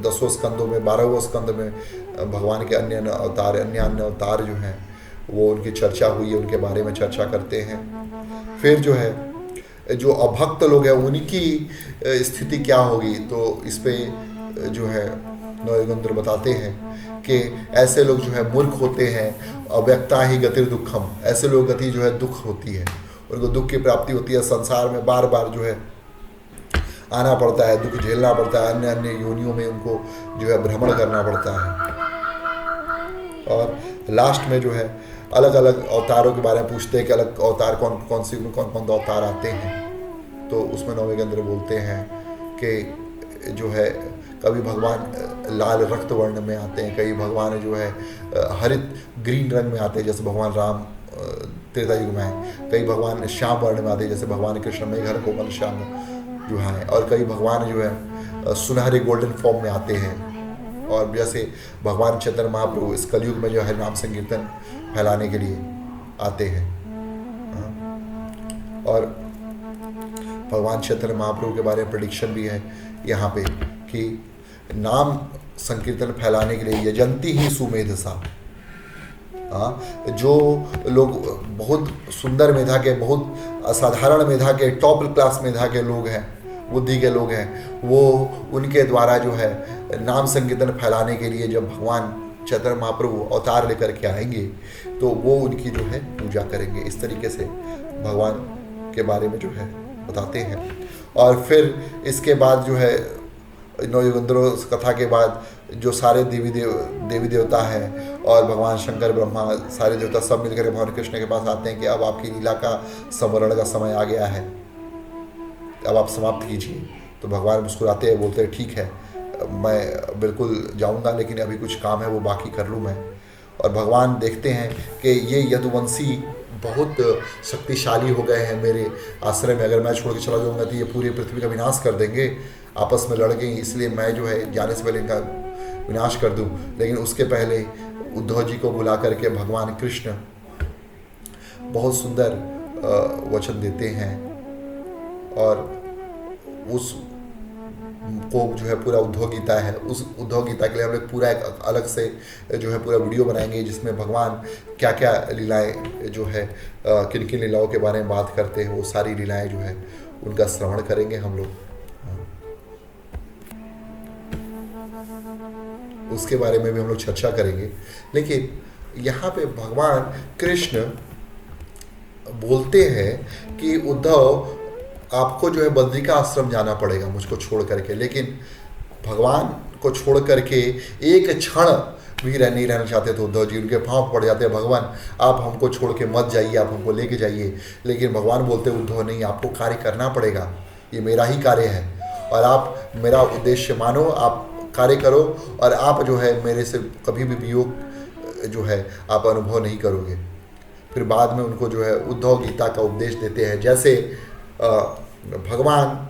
10वें स्कंदों में 12वें स्कंद में भगवान के अन्य अवतार अवतार जो हैं वो उनकी चर्चा हुई है, उनके बारे में चर्चा करते हैं। फिर जो है जो अभक्त लोग हैं उनकी स्थिति क्या होगी, तो इस पर जो है नवयुगंधर बताते हैं कि ऐसे लोग जो है मूर्ख होते हैं, अव्यक्ता ही गतिर दुखम, ऐसे लोग गति जो है दुख होती है, उनको दुख की प्राप्ति होती है। संसार में बार बार जो है आना पड़ता है, दुख झेलना पड़ता है, अन्य अन्य योनियों में उनको जो है भ्रमण करना पड़ता है। और लास्ट में जो है अलग अलग अवतारों के बारे में पूछते हैं कि अलग अवतार कौन कौन अवतार आते हैं। तो उसमें नवयुगंधर बोलते हैं कि जो है कभी भगवान लाल रक्त वर्ण में आते हैं, कई भगवान जो है हरित ग्रीन रंग में आते हैं जैसे भगवान राम त्रेता युग में है, कई भगवान श्याम वर्ण में आते हैं जैसे भगवान कृष्ण मेघर कोमल श्याम जो है, और कई भगवान जो है सुनहरे गोल्डन फॉर्म में आते हैं। और जैसे भगवान चैतन्य महाप्रभु इस कलयुग में जो है नाम संकीर्तन फैलाने के लिए आते हैं। और भगवान चैतन्य महाप्रभु के बारे में प्रेडिक्शन भी है यहाँ पे कि नाम संकीर्तन फैलाने के लिए यजंती ही सुमेधसा, जो लोग बहुत सुंदर मेधा के, बहुत असाधारण मेधा के, टॉप क्लास मेधा के लोग हैं, बुद्धि के लोग हैं, वो उनके द्वारा जो है नाम संकीर्तन फैलाने के लिए जब भगवान चैतन्य महाप्रभु अवतार लेकर के आएंगे तो वो उनकी जो है पूजा करेंगे। इस तरीके से भगवान के बारे में जो है बताते हैं। और फिर इसके बाद जो है नवयुगंधरों कथा के बाद जो सारे देवी देवता हैं और भगवान शंकर ब्रह्मा सारे देवता सब मिलकर भगवान कृष्ण के पास आते हैं कि अब आपकी लीला का संवरण का समय आ गया है, अब आप समाप्त कीजिए। तो भगवान मुस्कुराते हैं, बोलते हैं ठीक है मैं बिल्कुल जाऊंगा, लेकिन अभी कुछ काम है वो बाकी कर लूँ मैं। और भगवान देखते हैं कि ये यदुवंशी बहुत शक्तिशाली हो गए हैं मेरे आश्रय में, अगर मैं छोड़ के चला जाऊँगा तो ये पूरी पृथ्वी का विनाश कर देंगे, आपस में लड़ गई, इसलिए मैं जो है जाने से पहले इनका विनाश कर दूं। लेकिन उसके पहले उद्धव जी को बुला करके भगवान कृष्ण बहुत सुंदर वचन देते हैं और उस को जो है पूरा उद्धव गीता है, उस उद्धव गीता के लिए हम लोग पूरा एक अलग से जो है पूरा वीडियो बनाएंगे जिसमें भगवान क्या क्या लीलाएं जो है किन किन लीलाओं के बारे में बात करते हैं, वो सारी लीलाएं जो है उनका श्रवण करेंगे हम लोग। उसके बारे में भी हम लोग चर्चा करेंगे। लेकिन यहाँ पे भगवान कृष्ण बोलते हैं कि उद्धव आपको जो है बद्रिका आश्रम जाना पड़ेगा मुझको छोड़ करके, लेकिन भगवान को छोड़ करके एक क्षण भी नहीं रहना चाहते थे उद्धव जी। उनके पाँव पड़ जाते हैं, भगवान आप हमको छोड़ के मत जाइए, आप हमको लेके जाइए। लेकिन भगवान बोलते उद्धव नहीं, आपको कार्य करना पड़ेगा, ये मेरा ही कार्य है और आप मेरा उद्देश्य मानो, आप कार्य करो और आप जो है मेरे से कभी भी वियोग जो है आप अनुभव नहीं करोगे। फिर बाद में उनको जो है उद्धव गीता का उपदेश देते हैं। जैसे भगवान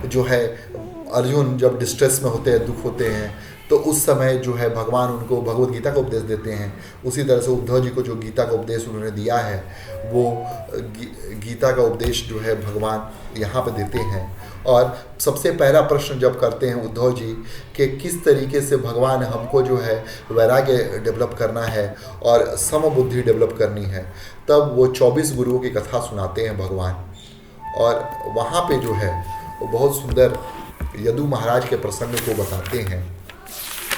जो है अर्जुन जब डिस्ट्रेस में होते हैं, दुख होते हैं, तो उस समय जो है भगवान उनको भगवत गीता का उपदेश देते हैं। उसी तरह से उद्धव जी को जो गीता का उपदेश उन्होंने दिया है वो गीता का उपदेश जो है भगवान यहाँ पे देते हैं। और सबसे पहला प्रश्न जब करते हैं उद्धव जी कि किस तरीके से भगवान हमको जो है वैराग्य डेवलप करना है और समबुद्धि डेवलप करनी है, तब वो 24 गुरुओं की कथा सुनाते हैं भगवान। और वहाँ पे जो है वो बहुत सुंदर यदु महाराज के प्रसंग को बताते हैं।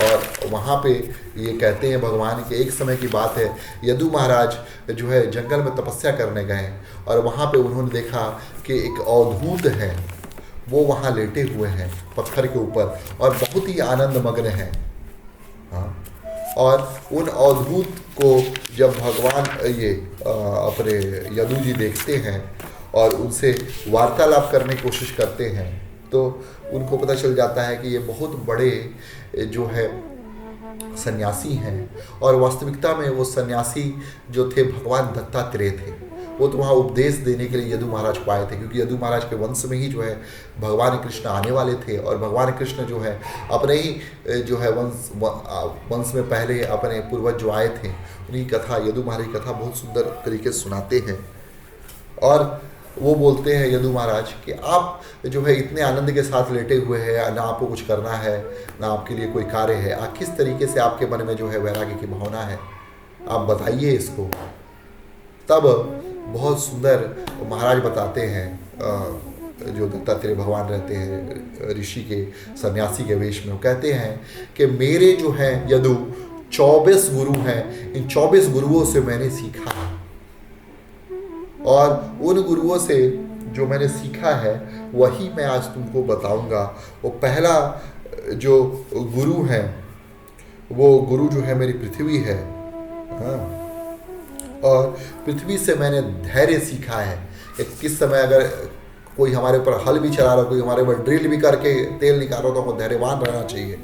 और वहाँ पे ये कहते हैं भगवान कि एक समय की बात है, यदु महाराज जो है जंगल में तपस्या करने गए और वहाँ पे उन्होंने देखा कि एक अवधूत है, वो वहाँ लेटे हुए हैं पत्थर के ऊपर और बहुत ही आनंद मग्न हैं। हाँ, और उन अवधूत को जब भगवान ये अपने यदु जी देखते हैं और उनसे वार्तालाप करने की कोशिश करते हैं, तो उनको पता चल जाता है कि ये बहुत बड़े जो है सन्यासी हैं। और वास्तविकता में वो सन्यासी जो थे भगवान दत्तात्रेय थे। वो तो वहाँ उपदेश देने के लिए यदु महाराज को आए थे, क्योंकि यदु महाराज के वंश में ही जो है भगवान कृष्ण आने वाले थे। और भगवान कृष्ण जो है अपने ही जो है वंश में पहले अपने पूर्वज जो आए थे उनकी कथा, यदु महाराज की कथा बहुत सुंदर तरीके से सुनाते हैं। और वो बोलते हैं यदु महाराज कि आप जो है इतने आनंद के साथ लेटे हुए हैं, ना आपको कुछ करना है, ना आपके लिए कोई कार्य है, आप किस तरीके से आपके मन में जो है वैराग्य की भावना है, आप बताइए इसको। तब बहुत सुंदर महाराज बताते हैं, जो दत्तात्रेय भगवान रहते हैं ऋषि के सन्यासी के वेश में, वो कहते हैं कि मेरे जो हैं यदु 24 गुरु हैं, इन 24 गुरुओं से मैंने सीखा है। और उन गुरुओं से जो मैंने सीखा है वही मैं आज तुमको बताऊंगा। वो पहला जो गुरु है, वो गुरु जो है मेरी पृथ्वी है। हाँ, और पृथ्वी से मैंने धैर्य सीखा है कि किस समय अगर कोई हमारे ऊपर हल भी चला रहा, कोई हमारे ऊपर ड्रिल भी करके तेल निकाल रहा, तो हमको धैर्यवान रहना चाहिए,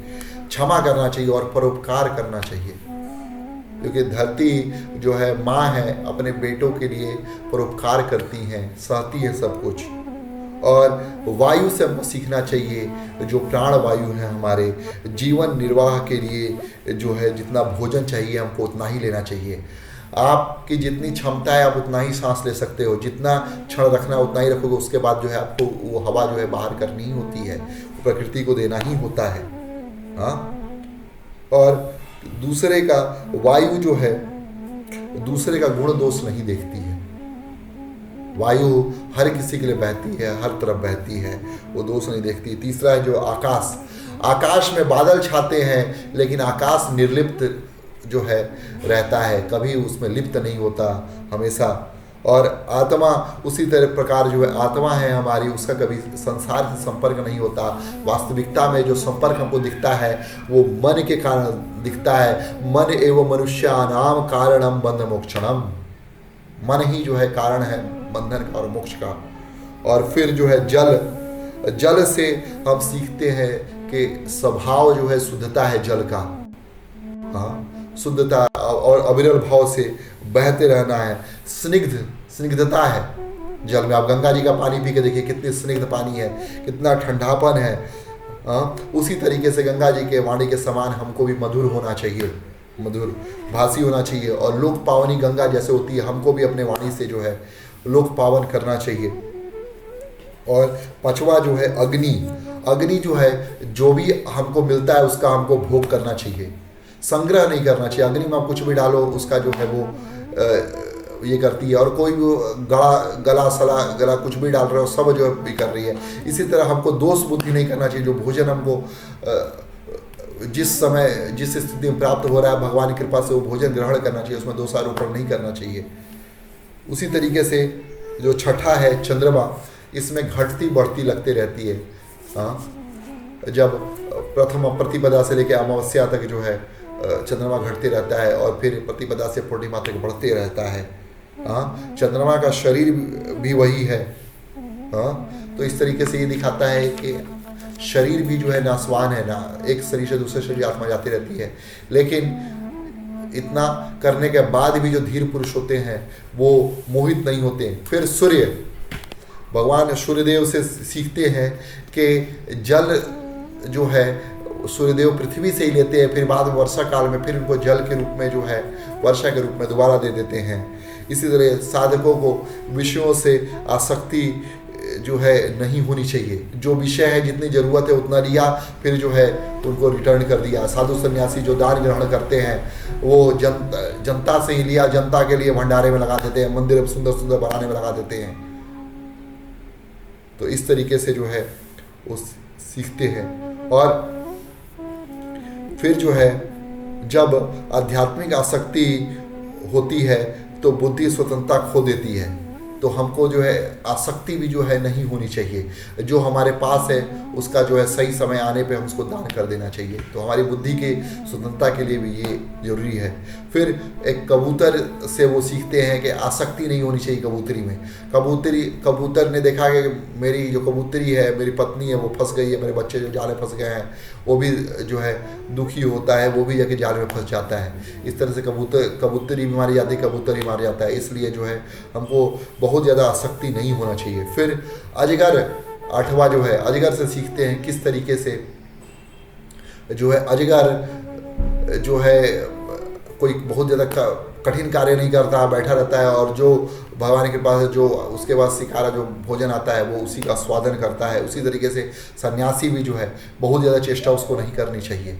क्षमा करना चाहिए और परोपकार करना चाहिए। क्योंकि धरती जो है माँ है, अपने बेटों के लिए परोपकार करती हैं, सहती है सब कुछ। और वायु से हमको सीखना चाहिए, जो प्राण वायु है हमारे जीवन निर्वाह के लिए जो है जितना भोजन चाहिए हमको उतना ही लेना चाहिए। आपकी जितनी क्षमता है आप उतना ही सांस ले सकते हो, जितना क्षण रखना उतना ही रखोगे, उसके बाद जो है आपको वो हवा जो है बाहर करनी ही होती है, प्रकृति को देना ही होता है। हाँ, और दूसरे का वायु जो है दूसरे का गुण दोष नहीं देखती है। वायु हर किसी के लिए बहती है, हर तरफ बहती है, वो दोष नहीं देखती। तीसरा है जो आकाश, आकाश में बादल छाते हैं लेकिन आकाश निर्लिप्त जो है रहता है, कभी उसमें लिप्त नहीं होता हमेशा। और आत्मा उसी तरह प्रकार जो है आत्मा है हमारी, उसका कभी संसार से संपर्क नहीं होता। वास्तविकता में जो संपर्क हमको दिखता है वो मन के कारण दिखता है। मन एवं मनुष्यानाम कारणम बंध मोक्षणम, मन ही जो है कारण है बंधन का और मोक्ष का। और फिर जो है जल, जल से हम सीखते हैं कि स्वभाव जो है शुद्धता है जल का। हाँ, शुद्धता और अविरल भाव से बहते रहना है। स्निग्धता है जल में। आप गंगा जी का पानी पी के देखिए कितनी स्निग्ध पानी है, कितना ठंडापन है। उसी तरीके से गंगा जी के वाणी के समान हमको भी मधुर होना चाहिए, मधुर भाषी होना चाहिए। और लोक पावनी गंगा जैसे होती है, हमको भी अपने वाणी से जो है लोक पावन करना चाहिए। और पांचवा जो है अग्नि, अग्नि जो है, जो भी हमको मिलता है उसका हमको भोग करना चाहिए, संग्रह नहीं करना चाहिए। अग्नि में आप कुछ भी डालो उसका जो है वो ये करती है, और कोई भी गला कुछ भी डाल रहे हो सब जो भी कर रही है। इसी तरह हमको दोष बुद्धि नहीं करना चाहिए। जो भोजन हमको जिस समय जिस स्थिति में प्राप्त हो रहा है भगवान की कृपा से वो भोजन ग्रहण करना चाहिए, उसमें दोषारोपण नहीं करना चाहिए। उसी तरीके से जो छठा है चंद्रमा, इसमें घटती बढ़ती लगती रहती है। जब प्रथम प्रतिपदा से लेकर अमावस्या तक जो है चंद्रमा घटते रहता है, और फिर प्रतिपदा से पूर्णिमा तक बढ़ते रहता है। चंद्रमा का शरीर भी वही है। तो इस तरीके से ये दिखाता है कि शरीर भी जो है नासवान है, ना एक शरीर से दूसरे शरीर आत्मा जाती रहती है। लेकिन इतना करने के बाद भी जो धीर पुरुष होते हैं वो मोहित नहीं होते। फिर सूर्य, भगवान सूर्यदेव से सीखते हैं कि जल जो है सूर्यदेव पृथ्वी से ही लेते हैं, फिर बाद में वर्षा काल में फिर उनको जल के रूप में जो है वर्षा के रूप में दोबारा दे देते हैं। इसी तरह साधकों को विषयों से आसक्ति जो है नहीं होनी चाहिए। जो विषय है जितनी ज़रूरत है उतना लिया, फिर जो है उनको रिटर्न कर दिया। साधु सन्यासी जो दान ग्रहण करते हैं वो जनता से ही लिया, जनता के लिए भंडारे में लगा देते हैं, मंदिर सुंदर सुंदर बनाने में लगा देते हैं। तो इस तरीके से जो है वो सीखते हैं। और फिर जो है जब आध्यात्मिक आसक्ति होती है तो बुद्धि स्वतंत्रता खो देती है। तो हमको जो है आसक्ति भी जो है नहीं होनी चाहिए। जो हमारे पास है उसका जो है सही समय आने पे हम उसको दान कर देना चाहिए। तो हमारी बुद्धि के स्वतंत्रता के लिए भी ये जरूरी है। फिर एक कबूतर से वो सीखते हैं कि आसक्ति नहीं होनी चाहिए कबूतरी में। कबूतर ने देखा कि मेरी जो कबूतरी है, मेरी पत्नी है, वो फंस गई है, मेरे बच्चे जो जाल में फंस गए हैं, वो भी जो है दुखी होता है, वो भी जाके जाल में फंस जाता है। इस तरह से कबूतरी भी मारी जाती है, कबूतर ही मार जाता है। इसलिए जो है हमको बहुत ज़्यादा आसक्ति नहीं होना चाहिए। फिर अजगर, आठवां जो है अजगर से सीखते हैं किस तरीके से जो है अजगर जो है कोई बहुत ज़्यादा कठिन कार्य नहीं करता, बैठा रहता है, और जो भगवान के पास जो उसके पास शिकारा जो भोजन आता है वो उसी का स्वादन करता है। उसी तरीके से सन्यासी भी जो है बहुत ज़्यादा चेष्टा उसको नहीं करनी चाहिए।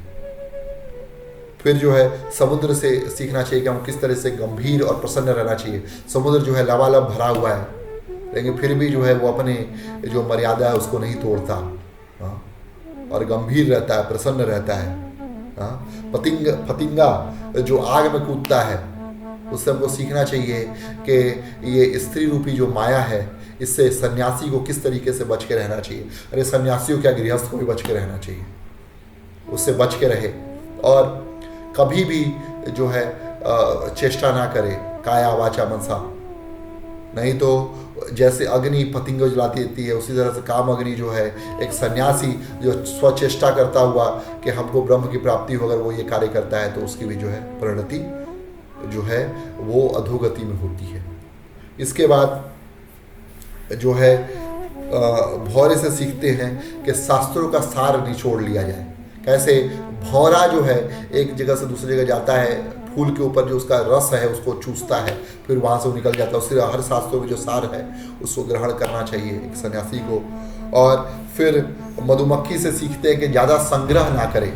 फिर जो है समुद्र से सीखना चाहिए कि हम किस तरह से गंभीर और प्रसन्न रहना चाहिए। समुद्र जो है लबालब भरा हुआ है, लेकिन फिर भी जो है वो अपने जो मर्यादा है उसको नहीं तोड़ता, और गंभीर रहता है, प्रसन्न रहता है। फतिंगा जो आग में कूदता है, उससे हमको सीखना चाहिए कि ये स्त्री रूपी जो माया है इससे सन्यासी को किस तरीके से बच के रहना चाहिए। अरे सन्यासियों क्या, गृहस्थ को भी बच के रहना चाहिए, उससे बच के रहे। और कभी भी जो है चेष्टा ना करे काया वाचा मनसा, नहीं तो जैसे अग्नि पतंग जलाती रहती है उसी तरह से काम अग्नि जो है एक सन्यासी जो स्वचेष्टा करता हुआ कि हमको ब्रह्म की प्राप्ति हो, अगर वो ये कार्य करता है तो उसकी भी जो है परिणति जो है वो अधोगति में होती है। इसके बाद जो है भौरे से सीखते हैं कि शास्त्रों का सार निचोड़ लिया जाए। कैसे भौरा जो है एक जगह से दूसरी जगह जाता है, फूल के ऊपर जो उसका रस है उसको चूसता है, फिर वहाँ से वो निकल जाता है। उससे हर शास्त्रों में जो सार है उसको ग्रहण करना चाहिए एक सन्यासी को। और फिर मधुमक्खी से सीखते हैं कि ज़्यादा संग्रह ना करें।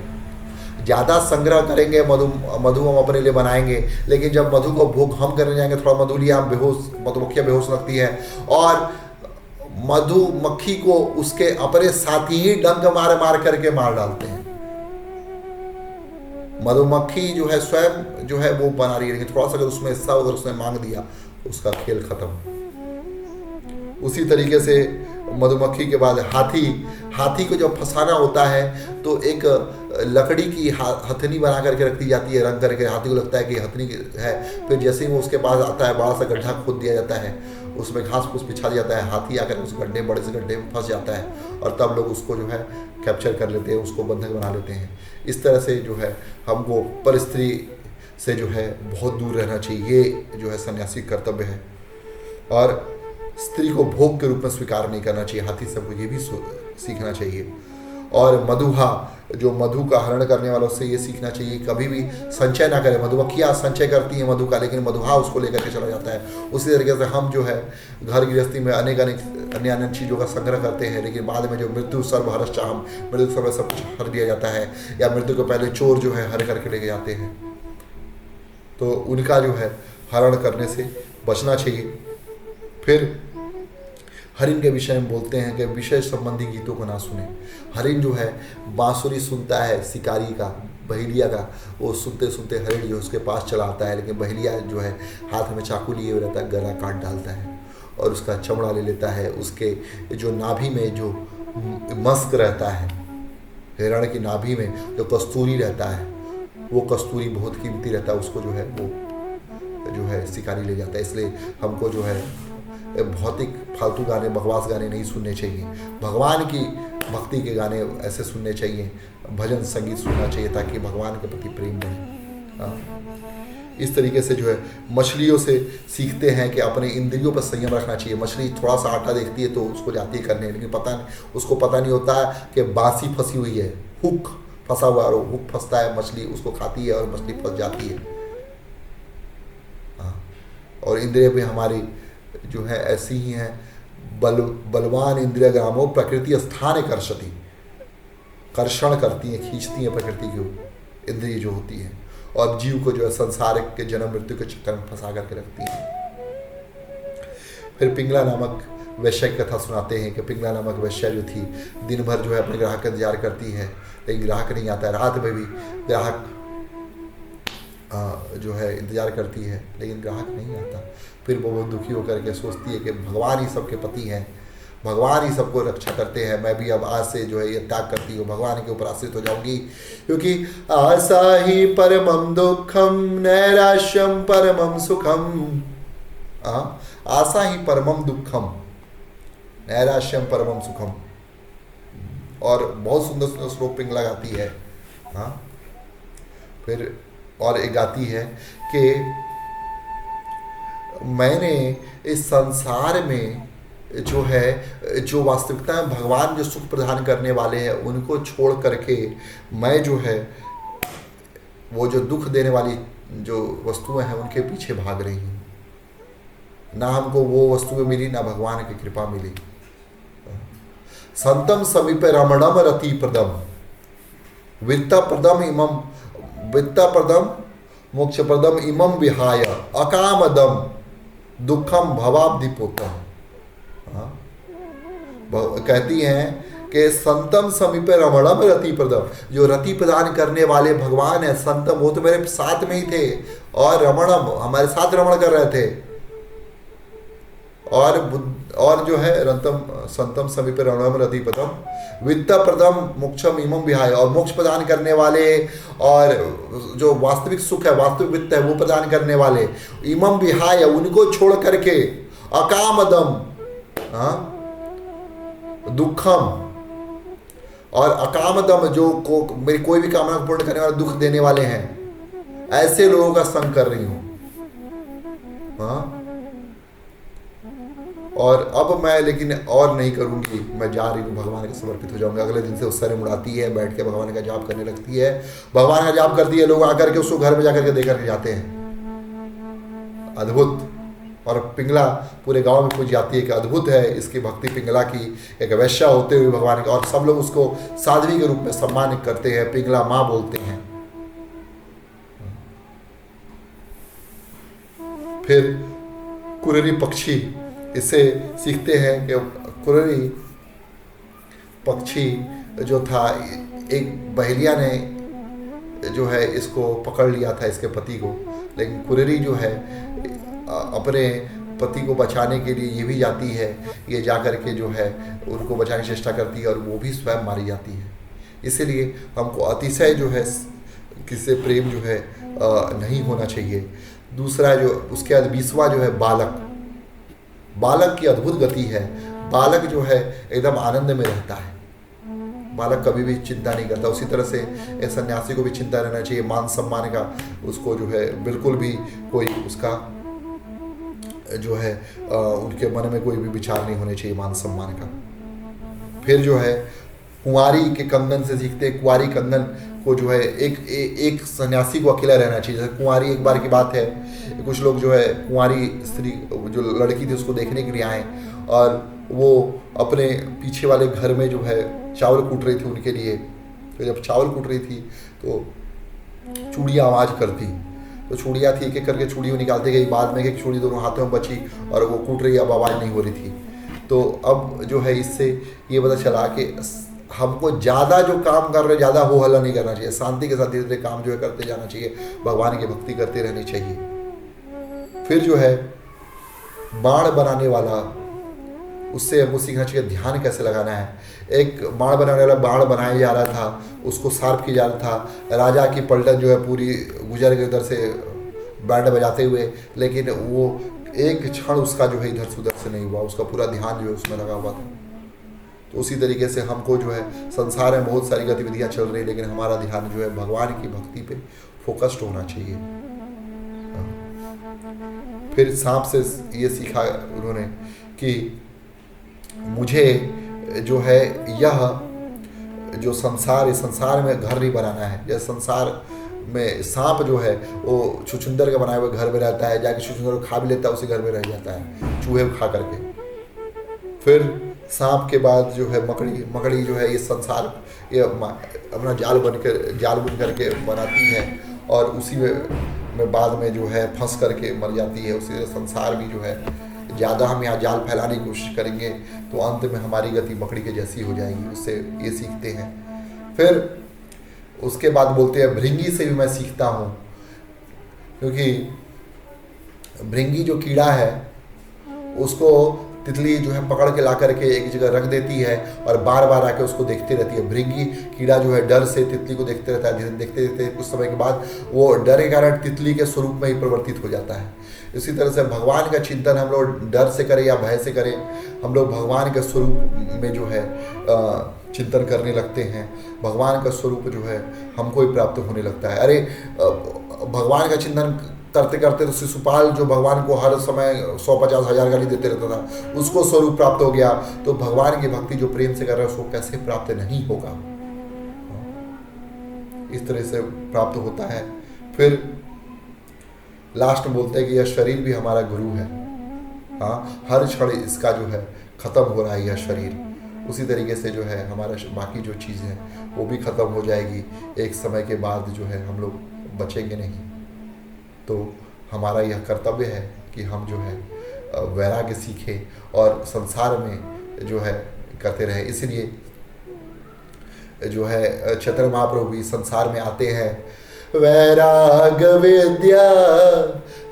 ज़्यादा संग्रह करेंगे मधु हम अपने लिए बनाएंगे, लेकिन जब मधु को भोग हम करने जाएंगे थोड़ा मधु लिया, हम मधुमक्खियाँ बेहोश लगती है, और मधुमक्खी को उसके अपने साथी ही डंक मार करके मार डालते हैं। मधुमक्खी जो है स्वयं जो है वो बना रही है, लेकिन थोड़ा सा अगर उसमें हिस्सा अगर उसने मांग दिया उसका खेल खत्म। उसी तरीके से मधुमक्खी के बाद हाथी को जब फंसाना होता है तो एक लकड़ी की हथनी बना करके रख दी जाती है, रंग करके। हाथी को लगता है कि हथनी है, फिर जैसे ही वो उसके पास आता है बड़ा सा गड्ढा खोद दिया जाता है, उसमें घास फूस बिछा दिया जाता है, हाथी आकर उस बड़े से गड्ढे में फंस जाता है, और तब लोग उसको जो है कैप्चर कर लेते हैं, उसको बंधक बना लेते हैं। इस तरह से जो है हमको पर स्त्री से जो है बहुत दूर रहना चाहिए, ये जो है सन्यासी कर्तव्य है। और स्त्री को भोग के रूप में स्वीकार नहीं करना चाहिए, हाथी से हमको ये भी सीखना चाहिए। और मधुहा, जो मधु का हरण करने वालों से ये सीखना चाहिए, कभी भी संचय ना करें। मधुमक्खियाँ संचय करती हैं मधु का, लेकिन मधुहा उसको लेकर के चला जाता है। उसी तरीके से हम जो है घर गृहस्थी में अनेक अन्य चीज़ों का संग्रह करते हैं, लेकिन बाद में जो मृत्यु सर्वहरश्च हम, मृत्यु समय सब कुछ हर दिया जाता है, या मृत्यु को पहले चोर जो है हर करके लेके जाते हैं, तो उनका जो है हरण करने से बचना चाहिए। फिर हरिण के विषय में बोलते हैं कि विषय संबंधी गीतों को ना सुने। हरिण जो है बांसुरी सुनता है शिकारी का, बहेलिया का, वो सुनते सुनते हरिण जो उसके पास चला आता है, लेकिन बहेलिया जो है हाथ में चाकू लिए हुए रहता है, गला काट डालता है और उसका चमड़ा ले लेता है। उसके जो नाभि में जो मस्क रहता है, हिरण की नाभि में जो कस्तूरी रहता है, वो कस्तूरी बहुत कीमती रहता है, उसको जो है वो जो है शिकारी ले जाता है। इसलिए हमको जो है भौतिक फालतू गाने, बकवास गाने नहीं सुनने चाहिए। भगवान की भक्ति के गाने ऐसे सुनने चाहिए, भजन संगीत सुनना चाहिए, ताकि भगवान के प्रति प्रेम बढ़े। इस तरीके से जो है मछलियों से सीखते हैं कि अपने इंद्रियों पर संयम रखना चाहिए। मछली थोड़ा सा आटा देखती है तो उसको जाती है करने, लेकिन उसको पता नहीं होता है कि बांसी फंसी हुई है, हुक फंसा हुआ, और हुक फंसता है, मछली उसको खाती है और मछली फंस जाती है। और इंद्रिय भी हमारी जो है ऐसी ही हैं, बलवान इंद्रिय ग्रामो प्रकृति स्थान कर्षति, कर्षण करती हैं, खींचती हैं प्रकृति की इंद्रिय जो होती है, और जीव को जो है संसारिक के जन्म मृत्यु के चक्कर में फंसा करके रखती हैं। फिर पिंगला नामक वैश्य की कथा सुनाते हैं कि पिंगला नामक वैश्य जो थी, दिन भर जो है अपने ग्राहक का इंतजार करती है, लेकिन ग्राहक नहीं आता है। रात में भी ग्राहक जो है इंतजार करती है, लेकिन ग्राहक नहीं आता। फिर वो बहुत दुखी होकर के सोचती है कि भगवान ही सबके पति हैं, भगवान ही सबको रक्षा करते हैं, मैं भी अब आज से जो है ये त्याग करती हूँ, भगवान के ऊपर आश्रित हो जाऊंगी। क्योंकि आशा ही परमम दुखम नैराश्यम परमम सुखम, आशा ही परमम दुखम नैराश्यम परमम सुखम। और बहुत सुंदर सुंदर श्लोक पिंगला गाती है। फिर और एक गाती है कि मैंने इस संसार में जो है, जो वास्तविकता में भगवान जो सुख प्रदान करने वाले हैं उनको छोड़ करके मैं जो है वो जो दुख देने वाली जो वस्तुएं हैं उनके पीछे भाग रही हूँ। ना हमको वो वस्तुएं मिली, ना भगवान की कृपा मिली। संतम समीपे रमणम रति प्रदम वित्त प्रदम इमम, वित्त प्रदम मोक्ष प्रदम इमम विहाय अकामदम दुखम भवाब्धिपोतम। कहती हैं कि संतम समीपे रमणम रति प्रदम, जो रति प्रदान करने वाले भगवान है संतम, वो तो मेरे साथ में ही थे, और रमणम हमारे साथ रमण कर रहे थे। और जो है रंतम संतम समीपे रमणम रति प्रदम वित्त प्रदम मोक्षम इमम विहाय, और मोक्ष प्रदान करने वाले और जो वास्तविक सुख है, वास्तविक वित्त है, वो प्रदान करने वाले इमम विहाय, उनको छोड़ करके अकामदम दुखम, और अकामदम जो मेरी कोई भी कामना पूर्ण करने वाले दुख देने वाले हैं, ऐसे लोगों का संग कर रही हूं। और अब मैं लेकिन और नहीं करूंगी, मैं जा रही हूँ, भगवान के समर्पित हो जाऊंगी। अगले दिन से उस सर मुड़ाती है, बैठ के भगवान का जाप करने लगती है, भगवान का जाप करती है, लोग आकर के उसको घर में जाकर के दे करके जाते हैं। अद्भुत। और पिंगला पूरे गांव में पूज जाती है कि अद्भुत है इसकी भक्ति, पिंगला की, एक वैश्या होते हुए भगवान की, और सब लोग उसको साध्वी के रूप में सम्मान करते हैं, पिंगला माँ बोलते हैं। फिर कुररी पक्षी, इससे सीखते हैं कि कुररी पक्षी जो था, एक बहेलिया ने जो है इसको पकड़ लिया था, इसके पति को, लेकिन कुररी जो है अपने पति को बचाने के लिए ये भी जाती है, ये जा कर के जो है उनको बचाने की चेष्टा करती है, और वो भी स्वयं मारी जाती है। इसीलिए हमको अतिशय जो है किससे प्रेम जो है नहीं होना चाहिए। दूसरा जो उसके बाद 20वां जो है बालक, बालक की अद्भुत गति है। बालक जो है एकदम आनंद में रहता है, बालक कभी भी चिंता नहीं करता। उसी तरह से एक सन्यासी को भी चिंता रहना चाहिए मान सम्मान का, उसको जो है बिल्कुल भी कोई उसका जो है उनके मन में कोई भी विचार नहीं होने चाहिए मान सम्मान का। फिर जो है कुंवारी के कंगन से सीखते हैं। कुंवारी कंगन को जो है एक सन्यासी को अकेला रहना चाहिए। जैसे कुंवारी, एक बार की बात है, कुछ लोग जो है कुंवारी स्त्री जो लड़की थी उसको देखने के लिए आए और वो अपने पीछे वाले घर में जो है चावल कूट रही थी उनके लिए। तो जब चावल कूट रही थी तो चूड़ियाँ आवाज़ करती, तो चूड़ियाँ थी, एक एक करके चूड़ियों निकालते गई। बाद में एक चूड़ी दोनों हाथों में बची और वो कूट रही, अब आवाज़ नहीं हो रही थी। तो अब जो है इससे ये पता चला कि हमको ज़्यादा जो काम कर रहे ज़्यादा हो हल्ला नहीं करना चाहिए, शांति के साथ धीरे धीरे काम जो है करते जाना चाहिए, भगवान की भक्ति करते रहनी चाहिए। फिर जो है बाण बनाने वाला, उससे हमको सीखना चाहिए ध्यान कैसे लगाना है। एक बाण बनाने वाला बाण बनाया जा रहा था, उसको शार्प किया जा रहा था। राजा की पलटन जो है पूरी गुजर गई उधर से बैंड बजाते हुए, लेकिन वो एक क्षण उसका जो है इधर से उधर से नहीं हुआ, उसका पूरा ध्यान जो है उसमें लगा हुआ था। तो उसी तरीके से हमको जो है संसार में बहुत सारी गतिविधियां चल रही, लेकिन हमारा ध्यान जो है भगवान की भक्ति पे फोकस्ड होना चाहिए। फिर सांप से ये सीखा उन्होंने कि मुझे जो है यह जो संसार, इस संसार में घर नहीं बनाना है। जैसे संसार में सांप जो है वो छुछुंदर का बनाए हुए घर में रहता है, जाके छुछुंदर को खा भी लेता है, उसी घर में रह जाता है चूहे को खा करके। फिर सांप के बाद जो है मकड़ी जो है ये संसार ये अपना जाल बुन करके बनाती है और उसी में बाद में जो है फंस करके मर जाती है। उसी तरह संसार भी जो है ज़्यादा हम यहाँ जाल फैलाने की कोशिश करेंगे तो अंत में हमारी गति मकड़ी के जैसी हो जाएगी। उससे ये सीखते हैं। फिर उसके बाद बोलते हैं भृंगी से भी मैं सीखता हूँ, क्योंकि भृंगी जो कीड़ा है उसको तितली जो है पकड़ के ला करके एक जगह रख देती है और बार बार आके उसको देखते रहती है। भृंगी कीड़ा जो है डर से तितली को देखते रहता है, देखते देखते कुछ समय के बाद वो डर के कारण तितली के स्वरूप में ही परिवर्तित हो जाता है। इसी तरह से भगवान का चिंतन हम लोग डर से करें या भय से करें, हम लोग भगवान के स्वरूप में जो है चिंतन करने लगते हैं। भगवान का स्वरूप जो है हमको ही प्राप्त होने लगता है। अरे भगवान का चिंतन करते करते तो शिशुपाल जो भगवान को हर समय 150,000 गाली देते रहता था, उसको स्वरूप प्राप्त हो गया। तो भगवान की भक्ति जो प्रेम से कर रहा है उसको कैसे प्राप्त नहीं होगा? इस तरह से प्राप्त होता है। फिर लास्ट में बोलते हैं कि यह शरीर भी हमारा गुरु है। हाँ, हर क्षण इसका जो है खत्म हो रहा है यह शरीर। उसी तरीके से जो है हमारा बाकी जो चीज़ है वो भी ख़त्म हो जाएगी एक समय के बाद। जो है हम लोग बचेंगे नहीं। तो हमारा यह कर्तव्य है कि हम जो है वैराग्य सीखें और संसार में जो है करते रहे। इसलिए जो है चैतन्य महाप्रभु भी संसार में आते हैं। वैराग विद्या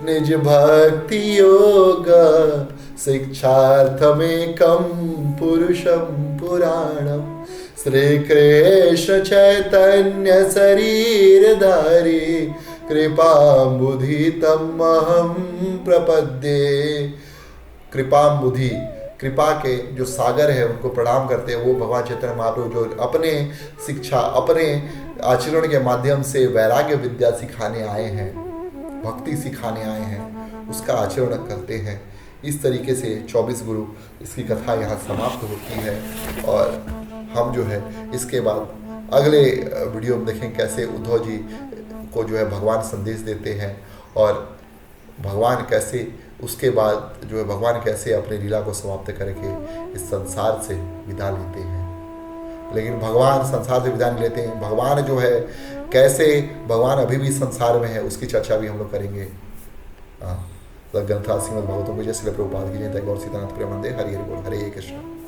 निज भक्ति योग शिक्षार्थमेकं पुरुषं पुराणम श्री कृष्ण चैतन्य शरीरधारी कृपाम्बुधि तमहं प्रपद्ये। कृपाम्बुधि, कृपा के जो सागर है उनको प्रणाम करते हैं। वो भगवान चैतन्य महाप्रभु जो अपने शिक्षा, अपने आचरण के माध्यम से वैराग्य विद्या सिखाने आए हैं, भक्ति सिखाने आए हैं, उसका आचरण करते हैं। इस तरीके से 24 गुरु इसकी कथा यहाँ समाप्त होती है। और हम जो है इसके बाद अगले वीडियो में देखें कैसे उद्धव जी को जो है भगवान संदेश देते हैं और भगवान कैसे उसके बाद जो है भगवान कैसे अपने लीला को समाप्त करके इस संसार से विदा लेते हैं। लेकिन भगवान संसार से विदा नहीं लेते हैं। भगवान जो है कैसे भगवान अभी भी संसार में है उसकी चर्चा भी हम लोग करेंगे। ग्रंथा श्रीमद् भागवतम को जय श्री प्रभुपाद की जय। गौर सीतानाथ प्रेमानंदे। हरि हरि बोल। हरे कृष्ण।